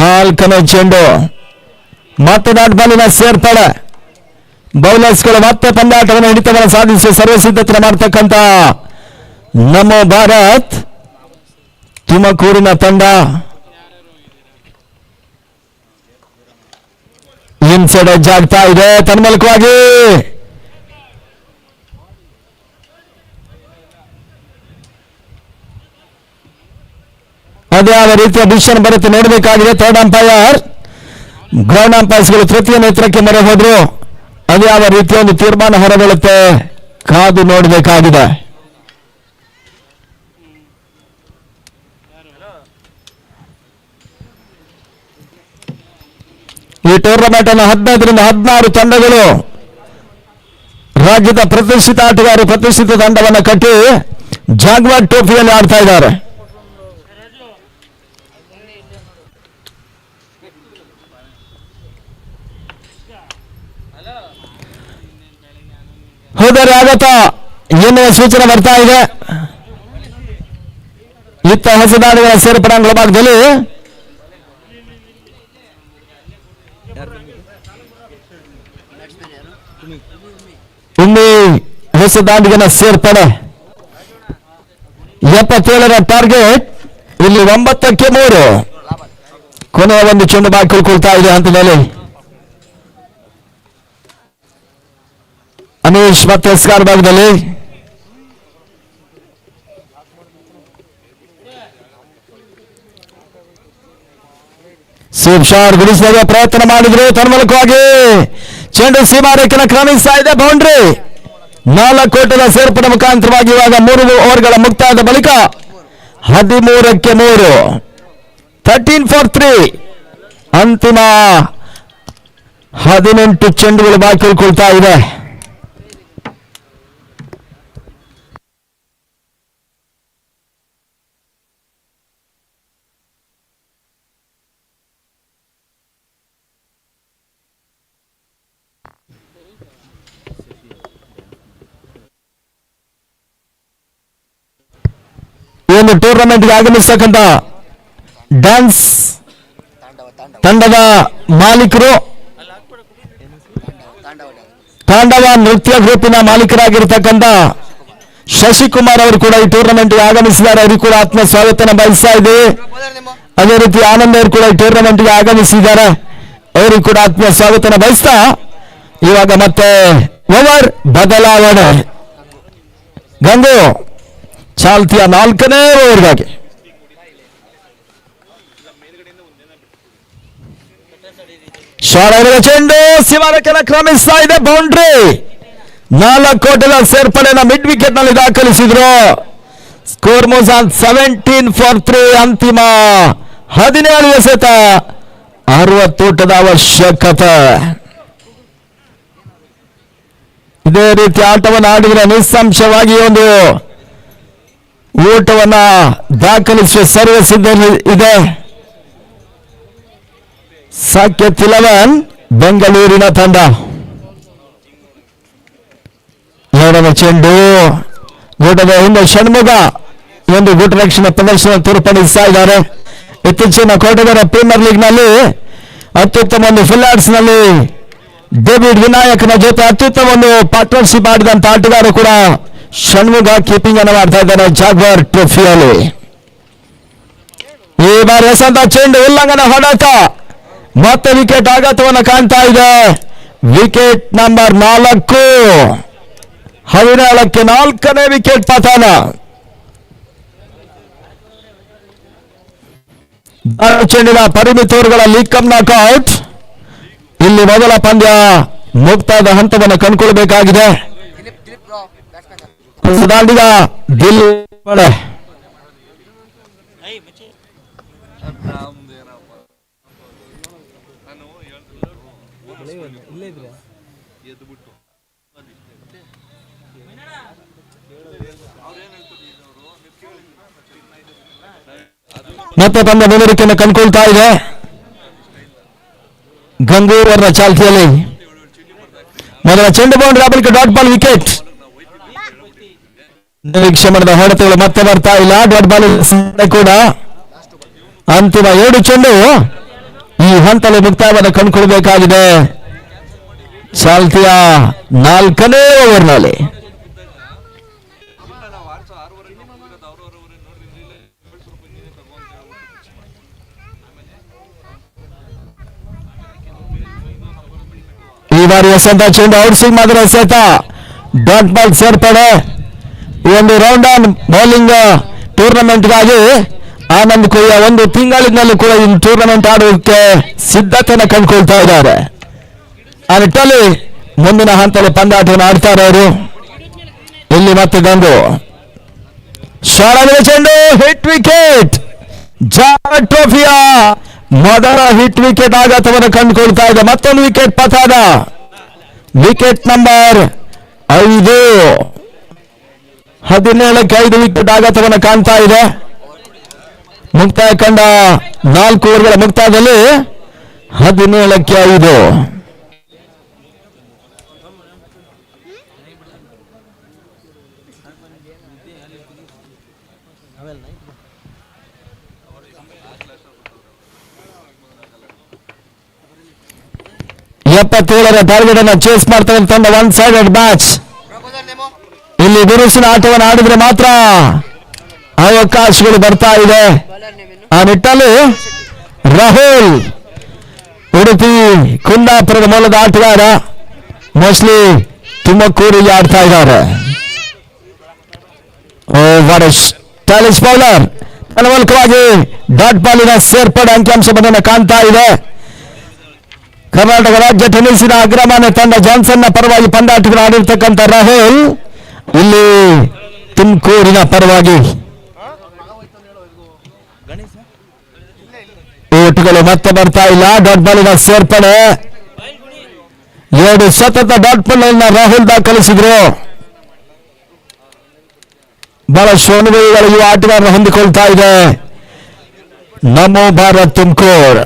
4ನೇ ಚೆಂಡು, ಮತ್ತೆ ಡಾಟ್ ಬಾಲಿನ ಸೇರ್ಪಡೆ. ಬೌಲರ್ಸ್ಗಳು ಮತ್ತೆ ಪಂದ್ಯಾಟವನ್ನು ಹಿಡಿತವನ್ನು ಸಾಧಿಸಿ ಸರ್ವಸಿದ್ಧತೆ ಮಾಡ್ತಕ್ಕಂಥ ನಮ್ಮ ಭಾರತ್ ತುಮಕೂರಿನ ತಂಡ ಇನ್ಸೈಡ್ ಎಡ್ಜ್ ಆಗ್ತಾ ಇದೆ. ತನ್ಮೂಲಕವಾಗಿ ಅದ್ಯಾವ ರೀತಿಯ ಡಿಸಿಷನ್ ಬರುತ್ತೆ ನೋಡಬೇಕಾಗಿದೆ. ಥರ್ಡ್ ಅಂಪೈರ್, ಗ್ರೌಂಡ್ ಅಂಪೈರ್ಸ್ಗಳು ತೃತೀಯ ನೇತ್ರಕ್ಕೆ ಮೊರೆ ಹೋದ್ರು. ಅದ್ಯಾವ ರೀತಿಯ ಒಂದು ತೀರ್ಮಾನ ಹೊರಬೀಳುತ್ತೆ ಕಾದು ನೋಡಬೇಕಾಗಿದೆ. ಈ ಟೂರ್ನಮೆಂಟ್ ಅನ್ನು 15ರಿಂದ 16 ತಂಡಗಳು ರಾಜ್ಯದ ಪ್ರತಿಷ್ಠಿತ ಆಟಗಾರರು ಪ್ರತಿಷ್ಠಿತ ತಂಡವನ್ನು ಕಟ್ಟಿ ಜಾಗ್ವಾರ್ ಟ್ರೋಫಿಯಲ್ಲಿ ಆಡ್ತಾ ಇದ್ದಾರೆ. ಹೋದರೆ ಆಗತ್ತ ಎನ್ನುವ ಸೂಚನೆ ಬರ್ತಾ ಇದೆ. ಇತ್ತ ಹೊಸದಾಡಿಗಳ ಸೇರ್ಪಡಾಂಗಳ ಭಾಗದಲ್ಲಿ ಇಲ್ಲಿ ಹೊಸ ದಾಂಡಿಗನ ಸೇರ್ಪಡೆ. 77ರ ಟಾರ್ಗೆಟ್, ಇಲ್ಲಿ 9ಕ್ಕೆ 3. ಕೊನೆಯ ಒಂದು ಚೆಂಡು ಬಾಕಿ ಉಳ್ಕೊಳ್ತಾ ಇದೆ ಹಂತದಲ್ಲಿ. ಅನೀಶ್ ಮತ್ತೆ ಸ್ಕಾರ್ ಭಾಗದಲ್ಲಿ ಸೇಫ್ ಶಾಟ್ ಗುಡಿಸುವ ಪ್ರಯತ್ನ ಮಾಡಿದ್ರು. ತನ್ಮೂಲಕವಾಗಿ ಚೆಂಡು ಸೀಮಾರೇಖೆನ ಕ್ರಮಿಸ್ತಾ ಇದೆ. ಬೌಂಡ್ರಿ 4 ಓಟದ ಸೇರ್ಪಡೆ ಮುಖಾಂತರವಾಗಿ ಇವಾಗ 3 ಓವರ್ಗಳ ಮುಕ್ತಾಯದ ಬಳಿಕ 13ಕ್ಕೆ 3, 13 for 3. ಅಂತಿಮ 18 ಚೆಂಡುಗಳು ಬಾಕಿ ಉಳ್ಕೊಳ್ತಾ ಇದೆ. ಒಂದು ಟೂರ್ನಮೆಂಟ್ಗೆ ಆಗಮಿಸತಕ್ಕಂಥ ಡ್ಯಾನ್ಸ್ ತಂಡದ ಮಾಲೀಕರು, ತಾಂಡವ ನೃತ್ಯ ಗ್ರೂಪಿನ ಮಾಲೀಕರಾಗಿರ್ತಕ್ಕಂಥ ಶಶಿಕುಮಾರ್ ಅವರು ಕೂಡ ಈ ಟೂರ್ನಮೆಂಟ್ಗೆ ಆಗಮಿಸಿದ್ದಾರೆ. ಅವರು ಕೂಡ ಆತ್ಮ ಸ್ವಾಗತನ ಬಯಸ್ತಾ ಇದ್ದೇವೆ. ಅದೇ ರೀತಿ ಆನಂದ್ ಅವರು ಕೂಡ ಈ ಟೂರ್ನಮೆಂಟ್ಗೆ ಆಗಮಿಸಿದ್ದಾರೆ. ಅವರು ಕೂಡ ಆತ್ಮ ಸ್ವಾಗತನ ಬಯಸ್ತಾ ಇವಾಗ ಮತ್ತೆ ಓವರ್ ಬದಲಾವಣೆ. ಗಂಗು ಚಾಲ್ತಿಯ 4ನೇ ಓವರ್ಗಾಗಿ ಶಾಲೆಯ ಚೆಂಡು ಸೀಮಾರೇಖೆನ ಕ್ರಮಿಸ್ತಾ ಇದೆ. ಬೌಂಡ್ರಿ 4 ಓಟದ ಸೇರ್ಪಡೆನ ಮಿಡ್ ವಿಕೆಟ್ ನಲ್ಲಿ ದಾಖಲಿಸಿದ್ರು. Score moves on 17 for 3. ಅಂತಿಮ 17 ಎಸೆತ, 60 ಓಟದ ಅವಶ್ಯಕತೆ. ಇದೇ ರೀತಿ ಆಟವನ್ನು ಆಡಿದರೆ ನಿಸ್ಸಂಶಯವಾಗಿ ಒಂದು ಓಟವನ್ನ ದಾಖಲಿಸುವ ಸರ್ವ ಸಿದ್ಧ ಇದೆ. ಸಾಕೇತ್ 11 ಬೆಂಗಳೂರಿನ ತಂಡ. 2ನೇ ಚೆಂಡು ಓಟದ ಹಿಂದೆ ಷಣ್ಮುಗ ಒಂದು ಗುಟ ರಕ್ಷಣೆ ಪ್ರದರ್ಶನ ತೋರ್ಪಡಿಸ್ತಾ ಇದ್ದಾರೆ. ಇತ್ತೀಚಿನ ಕೋಟೆಗಾರ ಪ್ರೀಮಿಯರ್ ಲೀಗ್ ನಲ್ಲಿ ಅತ್ಯುತ್ತಮ ಒಂದು ಫಿಲ್ಲಾರ್ಡ್ಸ್ ನಲ್ಲಿ ಡೇವಿಡ್ ವಿನಾಯಕನ ಜೊತೆ ಅತ್ಯುತ್ತಮ ಒಂದು ಪಾರ್ಟ್ನರ್ಶಿಪ್ ಆಡಿದಂತ ಆಟಗಾರ ಕೂಡ ಷಣ್ಮುಗ ಕೀಪಿಂಗ್ ಅನ್ನು ಮಾಡ್ತಾ ಇದ್ದಾರೆ ಜಾಗ್ವಾರ್ ಟ್ರೋಫಿಯಲ್ಲಿ. ಈ ಬಾರಿ ಎಸೆದ ಚೆಂಡು ಉಲ್ಲಂಘನೆ ಹೊಡೆತ, ಮತ್ತೆ ವಿಕೆಟ್ ಆಘಾತವನ್ನು ಕಾಣ್ತಾ ಇದೆ. ವಿಕೆಟ್ ನಂಬರ್ 4, 17ಕ್ಕೆ 4ನೇ ವಿಕೆಟ್ ಪತನ. ಚೆಂಡಿನ ಪರಿಮಿತ ಓವರ್ಗಳ ಲೀಗ್ ಕಪ್ ನಾಕ್ಔಟ್. ಇಲ್ಲಿ ಮೊದಲ ಪಂದ್ಯ ಮುಕ್ತಾಯದ ಹಂತವನ್ನು ಕಂಡುಕೊಳ್ಳಬೇಕಾಗಿದೆ. ದಾಂಡಿಗ ದಿಲ್ ಮಳೆ ಮತ್ತೆ ಪಂದ್ಯ ಮುಂದುವರಿಕೆಯನ್ನು ಕಂಡುಕೊಳ್ತಾ ಇದೆ. ಗಂಗೂರ್ ಅವರ ಚಾಲ್ತಿಯಲ್ಲಿ ಮೊದಲ ಚೆಂಡು ಬೌಂಡ್ರಿ ಬಳಿಕ ಡಾಟ್ ಬಾಲ್ ವಿಕೆಟ್. ನಿರೀಕ್ಷೆ ಮಾಡಿದ ಹೊಡೆತಗಳು ಮತ್ತೆ ಬರ್ತಾ ಇಲ್ಲ. ಡಾಟ್ ಬಾಲ್ ಕೂಡ ಅಂತಿಮ 2 ಚೆಂಡು ಈ ಹಂತದಲ್ಲಿ ಮುಕ್ತಾಯವನ್ನು ಕಂಡುಕೊಳ್ಬೇಕಾಗಿದೆ. ಚಾಲ್ತಿಯ 4ನೇ ಓವರ್ನಲ್ಲಿ ಈ ಬಾರಿ ಎಸೆತ ಚೆಂಡು ಔಟ್ ಸ್ವಿಂಗ್ ಮಾಡಿದ ಎಸೆತ ಡಾಟ್ ಬಾಲ್ ಸೇರ್ಪಡೆ. ಈ ಒಂದು ರೌಂಡ್ ಆನ್ ಬೌಲಿಂಗ್ ಟೂರ್ನಮೆಂಟ್ಗಾಗಿ ಆನಂದ್ ಕೊಯ್ಯ 1 ತಿಂಗಳಿನಲ್ಲೂ ಕೂಡ ಈ ಟೂರ್ನಮೆಂಟ್ ಆಡೋದಕ್ಕೆ ಸಿದ್ಧತೆಯನ್ನು ಕಂಡುಕೊಳ್ತಾ ಇದ್ದಾರೆ. ಆ ನಿಟ್ಟಲ್ಲಿ ಮುಂದಿನ ಹಂತದಲ್ಲಿ ಪಂದ್ಯಾಟವನ್ನು ಆಡ್ತಾರೆ ಅವರು. ಇಲ್ಲಿ ಮತ್ತೆ ಗಂಗು ಶಾಲಾ ಚೆಂಡು ಹಿಟ್ ವಿಕೆಟ್. ಜಾರ್ಜ್ ಟ್ರೋಫಿಯ ಮೊದಲ ಹಿಟ್ ವಿಕೆಟ್ ಆಘಾತವನ್ನು ಕಂಡುಕೊಳ್ತಾ ಇದೆ. ಮತ್ತೊಂದು ವಿಕೆಟ್ ಪತನ. Wicket number 5. 17ಕ್ಕೆ 5 ವಿಕೆಟ್ ಆಘಾತವನ್ನು ಕಾಣ್ತಾ ಇದೆ. ಮುಕ್ತಾಯ ಕಂಡ 4 ಓವರ್ಗಳ ಮುಕ್ತಾಯದಲ್ಲಿ 17ಕ್ಕೆ 5. ರ ಟಾರ್ಗೆಟ್ ಅನ್ನು ಚೇಸ್ ಮಾಡ್ತಾರೆ ತಂಡ 1 ಸೈಡೆಡ್ ಮ್ಯಾಚ್. ಇಲ್ಲಿ ಬಿರುಸಿನ ಆಟವನ್ನು ಆಡಿದ್ರೆ ಮಾತ್ರ ಅವಕಾಶಗಳು ಬರ್ತಾ ಇದೆ. ಆ ನಿಟ್ಟಲ್ಲಿ ರಾಹುಲ್ ಉಡುಪಿ ಕುಂದಾಪುರದ ಮೂಲದ ಆಟಗಾರ, ಮೋಸ್ಟ್ಲಿ ತುಮಕೂರಿಗೆ ಆಡ್ತಾ ಇದ್ದಾರೆ. ಸ್ಟೈಲಿಶ್ ಬೌಲರ್ ಮೂಲಕವಾಗಿ ಡಾಟ್ ಬಾಲಿನ ಸೇರ್ಪಡೆ ಅಂಕಿಅಂಶವನ್ನು ಕಾಣ್ತಾ ಇದೆ. ಕರ್ನಾಟಕ ರಾಜ್ಯ ಟೆನಿಸಿನ ಅಗ್ರಮಾನ್ಯ ತಂಡ ಜಾನ್ಸನ್ನ ಪರವಾಗಿ ಪಂದ್ಯಾಟಗಳು ಆಡಿರ್ತಕ್ಕಂಥ ರಾಹುಲ್ ಇಲ್ಲಿ ತುಮಕೂರಿನ ಪರವಾಗಿ. ಓಟುಗಳು ಮತ್ತೆ ಬರ್ತಾ ಇಲ್ಲ. ಡಾಟ್ ಬಾಲಿನ ಸೇರ್ಪಡೆ. 2 ಸತತ ಡಾಟ್ ಬಾಲ್ ರಾಹುಲ್ ದಾಖಲಿಸಿದ್ರು. ಬಹಳಷ್ಟು ಅನುಭವಿಗಳು ಈ ಆಟಗಾರರು ಹೊಂದಿಕೊಳ್ತಾ ಇದೆ ನಮೋ ಭಾರತ್ ತುಮಕೂರು.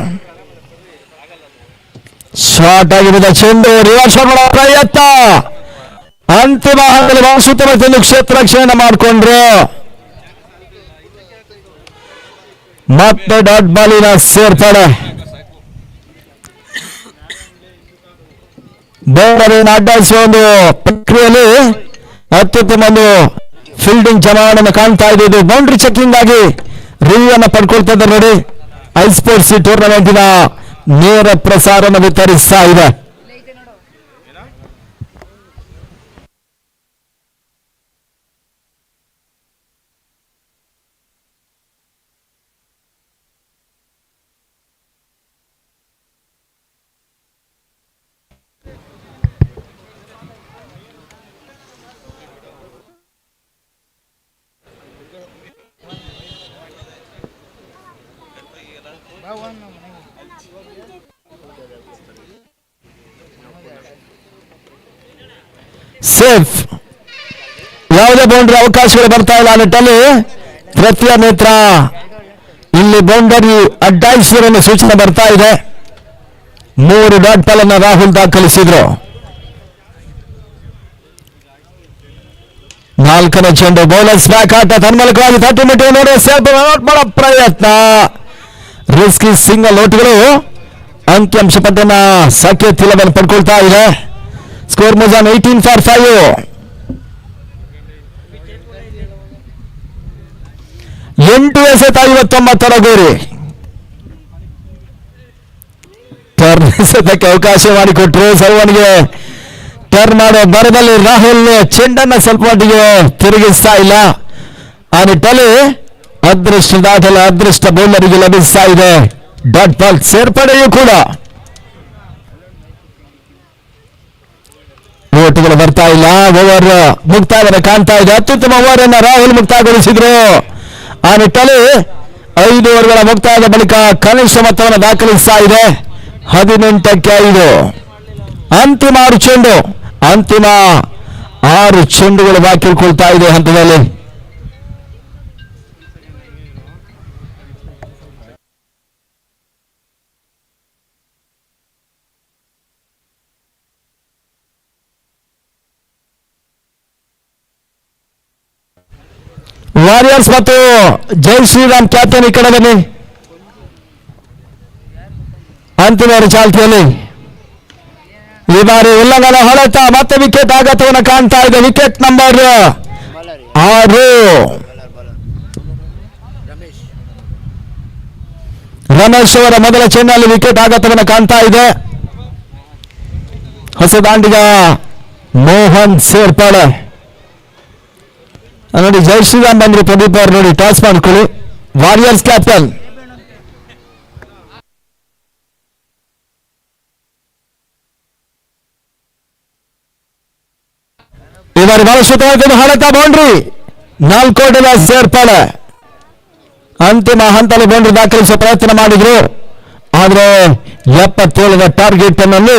ಶಾರ್ಟ್ ಆಗಿರುವ ಚೆಂಡು ರಿವರ್ಸ್ ಮಾಡೋ ಪ್ರಯತ್ನ. ಅಂತಿಮ ಹಂತದಲ್ಲಿ ವಾಸುತ್ತಮ ಕ್ಷೇತ್ರ ರಕ್ಷಣೆ ಮಾಡಿಕೊಂಡ್ರು. ಮತ್ತೆ ಡಾಟ್ ಬಾಲಿನ ಸೇರ್ಪಡೆ. ಬೌಲರನ್ನು ಅಡ್ಡಾಯಿಸುವ ಒಂದು ಪ್ರಕ್ರಿಯೆಯಲ್ಲಿ ಅತ್ಯುತ್ತಮ ಒಂದು ಫೀಲ್ಡಿಂಗ್ ಜಮಾವಣೆಯನ್ನು ಕಾಣ್ತಾ ಇದೆ. ಇದು ಬೌಂಡ್ರಿ ಚೆಕಿಂಗ್ ಆಗಿ ರಿವ್ಯೂ ಅನ್ನು ಪಡ್ಕೊಳ್ತಾ ಇದ್ದಾರೆ ನೋಡಿ. ಐ ಸ್ಪೋರ್ಟ್ಸ್ ಟೂರ್ನಮೆಂಟಿನ ನೇರ ಪ್ರಸಾರವನ್ನು ವಿತರಿಸ್ತಾ ಇದೆ. ಸೇಫ್. ಯಾವುದೇ ಬೌಂಡ್ರಿ ಅವಕಾಶಗಳು ಬರ್ತಾ ಇಲ್ಲ. ಆ ನಿಟ್ಟಲ್ಲಿ ತೃತೀಯ ನೇತ್ರ ಇಲ್ಲಿ ಬೌಂಡರಿ ಅಡ್ಡಾಯಿಸುವುದನ್ನು ಸೂಚನೆ ಬರ್ತಾ ಇದೆ. 3 ಡಾಟ್ ಬಾಲ್ ಅನ್ನು ರಾಹುಲ್ ದಾಖಲಿಸಿದ್ರು. 4ನೇ ಚೆಂಡು ಬೌಲರ್ಸ್ ಬ್ಯಾಕ್ ಆಟ ತನ್ಮೂಲಕವಾಗಿ 30 ಮೀಟರ್ ನೋಡಿ ಸೇಫ್ ಮಾಡೋ ಪ್ರಯತ್ನ. ರಿಸ್ಕಿ ಸಿಂಗಲ್ ಓಟ್ಗಳು ಅಂಕಿಅಂಶ ಪಟ್ಟಣ ಸಾಕೇತ್ ಇಲೆವೆನ್ ಪಡ್ಕೊಳ್ತಾ ಇದೆ. Score ಮಜಾನ್ 18 for 5. 8 ಎಸೆತ 59 ಗೋರಿ. ಟರ್ನ್ ಎಸೆತಕ್ಕೆ ಅವಕಾಶ ಮಾಡಿಕೊಟ್ರು. ಸರ್ವನ್ಗೆ ಟರ್ನ್ ಮಾಡೋ ಬರದಲ್ಲಿ ರಾಹುಲ್ ಚೆಂಡನ್ನ ಸ್ವಲ್ಪ ಮಟ್ಟಿಗೆ ತಿರುಗಿಸ್ತಾ ಇಲ್ಲ. ಆ ನಿಟ್ಟಲ್ಲಿ ಅದೃಷ್ಟ ದಾಟಲು ಅದೃಷ್ಟ ಬೌಲರಿಗೆ ಲಭಿಸ್ತಾ ಇದೆ. ಡಾಟ್ ಬಾಲ್ ಸೇರ್ಪಡೆಯೂ ಕೂಡ ಓಟುಗಳು ಬರ್ತಾ ಇಲ್ಲ. ಓವರ್ ಮುಕ್ತಾಯವನ್ನು ಕಾಣ್ತಾ ಇದೆ. ಅತ್ಯುತ್ತಮ ಓವರ್ ಅನ್ನು ರಾಹುಲ್ ಮುಕ್ತಾಯಗೊಳಿಸಿದ್ರು. ಆ ನಿಟ್ಟಲ್ಲಿ 5 ಓವರ್ಗಳ ಮುಕ್ತಾಯದ ಬಳಿಕ ಕನಿಷ್ಠ ಮೊತ್ತವನ್ನು ದಾಖಲಿಸ್ತಾ ಇದೆ 18ಕ್ಕೆ 5. ಅಂತಿಮ 6 ಚೆಂಡು, ಅಂತಿಮ 6 ಚೆಂಡುಗಳು ಬಾಕಿ ಉಳ್ಕೊಳ್ತಾ ಇದೆ ಹಂತದಲ್ಲಿ. ವಾರಿಯರ್ಸ್ ಮತ್ತು ಜೈ ಶ್ರೀರಾಮ್ ಕ್ಯಾಪ್ಟನ್ ಈ ಕಡೆ ಬನ್ನಿ. ಅಂತಿಮ ಚಾಲ್ತಿಯಲ್ಲಿ ಈ ಬಾರಿ ಉಲ್ಲಂಘನ ಹೊಡೆತ ಮತ್ತೆ ವಿಕೆಟ್ ಆಘಾತವನ್ನು ಕಾಣ್ತಾ ಇದೆ. Wicket number 6. ರಮೇಶ್ ಅವರ ಮೊದಲ ಚೆಂಡಲ್ಲಿ ವಿಕೆಟ್ ಆಘಾತವನ್ನು ಕಾಣ್ತಾ ಇದೆ. ಹೊಸ ದಾಂಡಿಗ ಮೋಹನ್ ಸೇರ್ಪಡೆ. ನೋಡಿ ಜೈ ಶ್ರೀರಾಮ್ ಬಂದ್ರು. ಪ್ರದೀಪ್ ಅವರು ನೋಡಿ ಟಾಸ್ ಮಾಡ್ಕೊಳ್ಳಿ. ವಾರಿಯರ್ಸ್ ಕ್ಯಾಪ್ಟನ್ ಈ ಬಾರಿ ಬಹಳ ಸುತ್ತಮುತ್ತ ಹೊಡೆತ ಬೌಂಡ್ರಿ. 4 ಓಟದ ಸೇರ್ಪಡೆ. ಅಂತಿಮ ಹಂತದಲ್ಲಿ ಬೌಂಡ್ರಿ ದಾಖಲಿಸುವ ಪ್ರಯತ್ನ ಮಾಡಿದ್ರು. ಆದ್ರೆ 77ರ ಟಾರ್ಗೆಟ್ ಅನ್ನು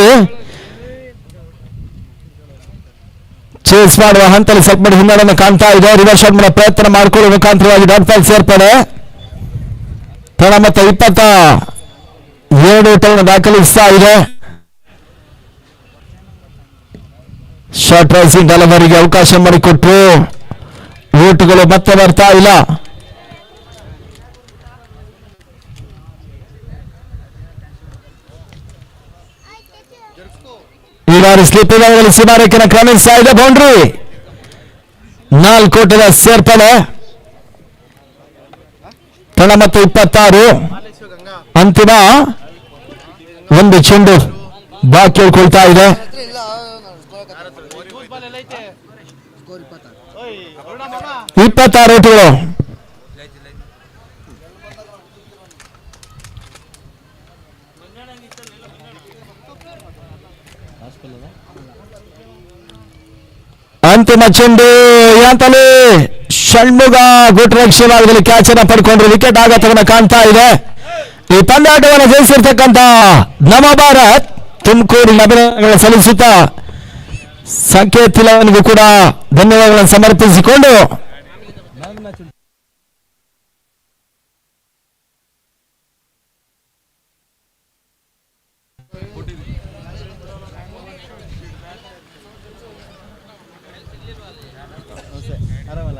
ಚೇಸ್ ಮಾಡುವ ಹಂತದಲ್ಲಿ ಸ್ವಲ್ಪ ಹಿನ್ನಡೆಯನ್ನು ಕಾಣ್ತಾ ಇದೆ. ರಿವರ್ಸ್ ಶಾಟ್ ಮಾಡೋ ಪ್ರಯತ್ನ ಮಾಡಿಕೊಳ್ಳುವ ಮುಖಾಂತರವಾಗಿ ಡಾಟ್ ಸೇರ್ಪಡೆ. ತಡ ಮತ್ತೆ 27 ಓಟವನ್ನು ದಾಖಲಿಸ್ತಾ ಇದೆ. ಶಾರ್ಟ್ ರೈಸಿಂಗ್ ಡೆಲಿವರಿಗೆ ಅವಕಾಶ ಮಾಡಿಕೊಟ್ರು. ಓಟುಗಳು ಮತ್ತೆ ಬರ್ತಾ ಇಲ್ಲ. ಈ ಬಾರಿ ಸ್ಲಿಪ್ ಸೀಮಾರೇಖೆನ ಕ್ರಮಿಸ್ತಾ ಇದೆ. ಬೌಂಡ್ರಿ 4 ಓಟದ ಸೇರ್ಪಡೆ. ತಡ ಮತ್ತು 26. ಅಂತಿಮ 1 ಚೆಂಡು ಬಾಕಿ ಉಳ್ಕೊಳ್ತಾ ಇದೆ. 26 ಓಟುಗಳು. ಅಂತಿಮ ಚೆಂಡು ಯಾಂತಲೇ ಷಣ್ಮುಗ ಗುಟ್ರಕ್ಷಿ ಭಾಗದಲ್ಲಿ ಕ್ಯಾಚ್ ಅನ್ನು ಪಡ್ಕೊಂಡ್ರು. ವಿಕೆಟ್ ಆಘಾತವನ್ನು ಕಾಣ್ತಾ ಇದೆ. ಈ ಪಂದ್ಯಾಟವನ್ನು ಜಯಿಸಿರ್ತಕ್ಕಂಥ ನವ ಭಾರತ್ ತುಮಕೂರಿನ ಅಭಿನಂದನೆಗಳನ್ನು ಸಲ್ಲಿಸುತ್ತಾ ಸಂಕೇತ್ ತಿಲವನಿಗೂ ಕೂಡ ಧನ್ಯವಾದಗಳನ್ನು ಸಮರ್ಪಿಸಿಕೊಂಡು ಆರಾಮಲ್ಲ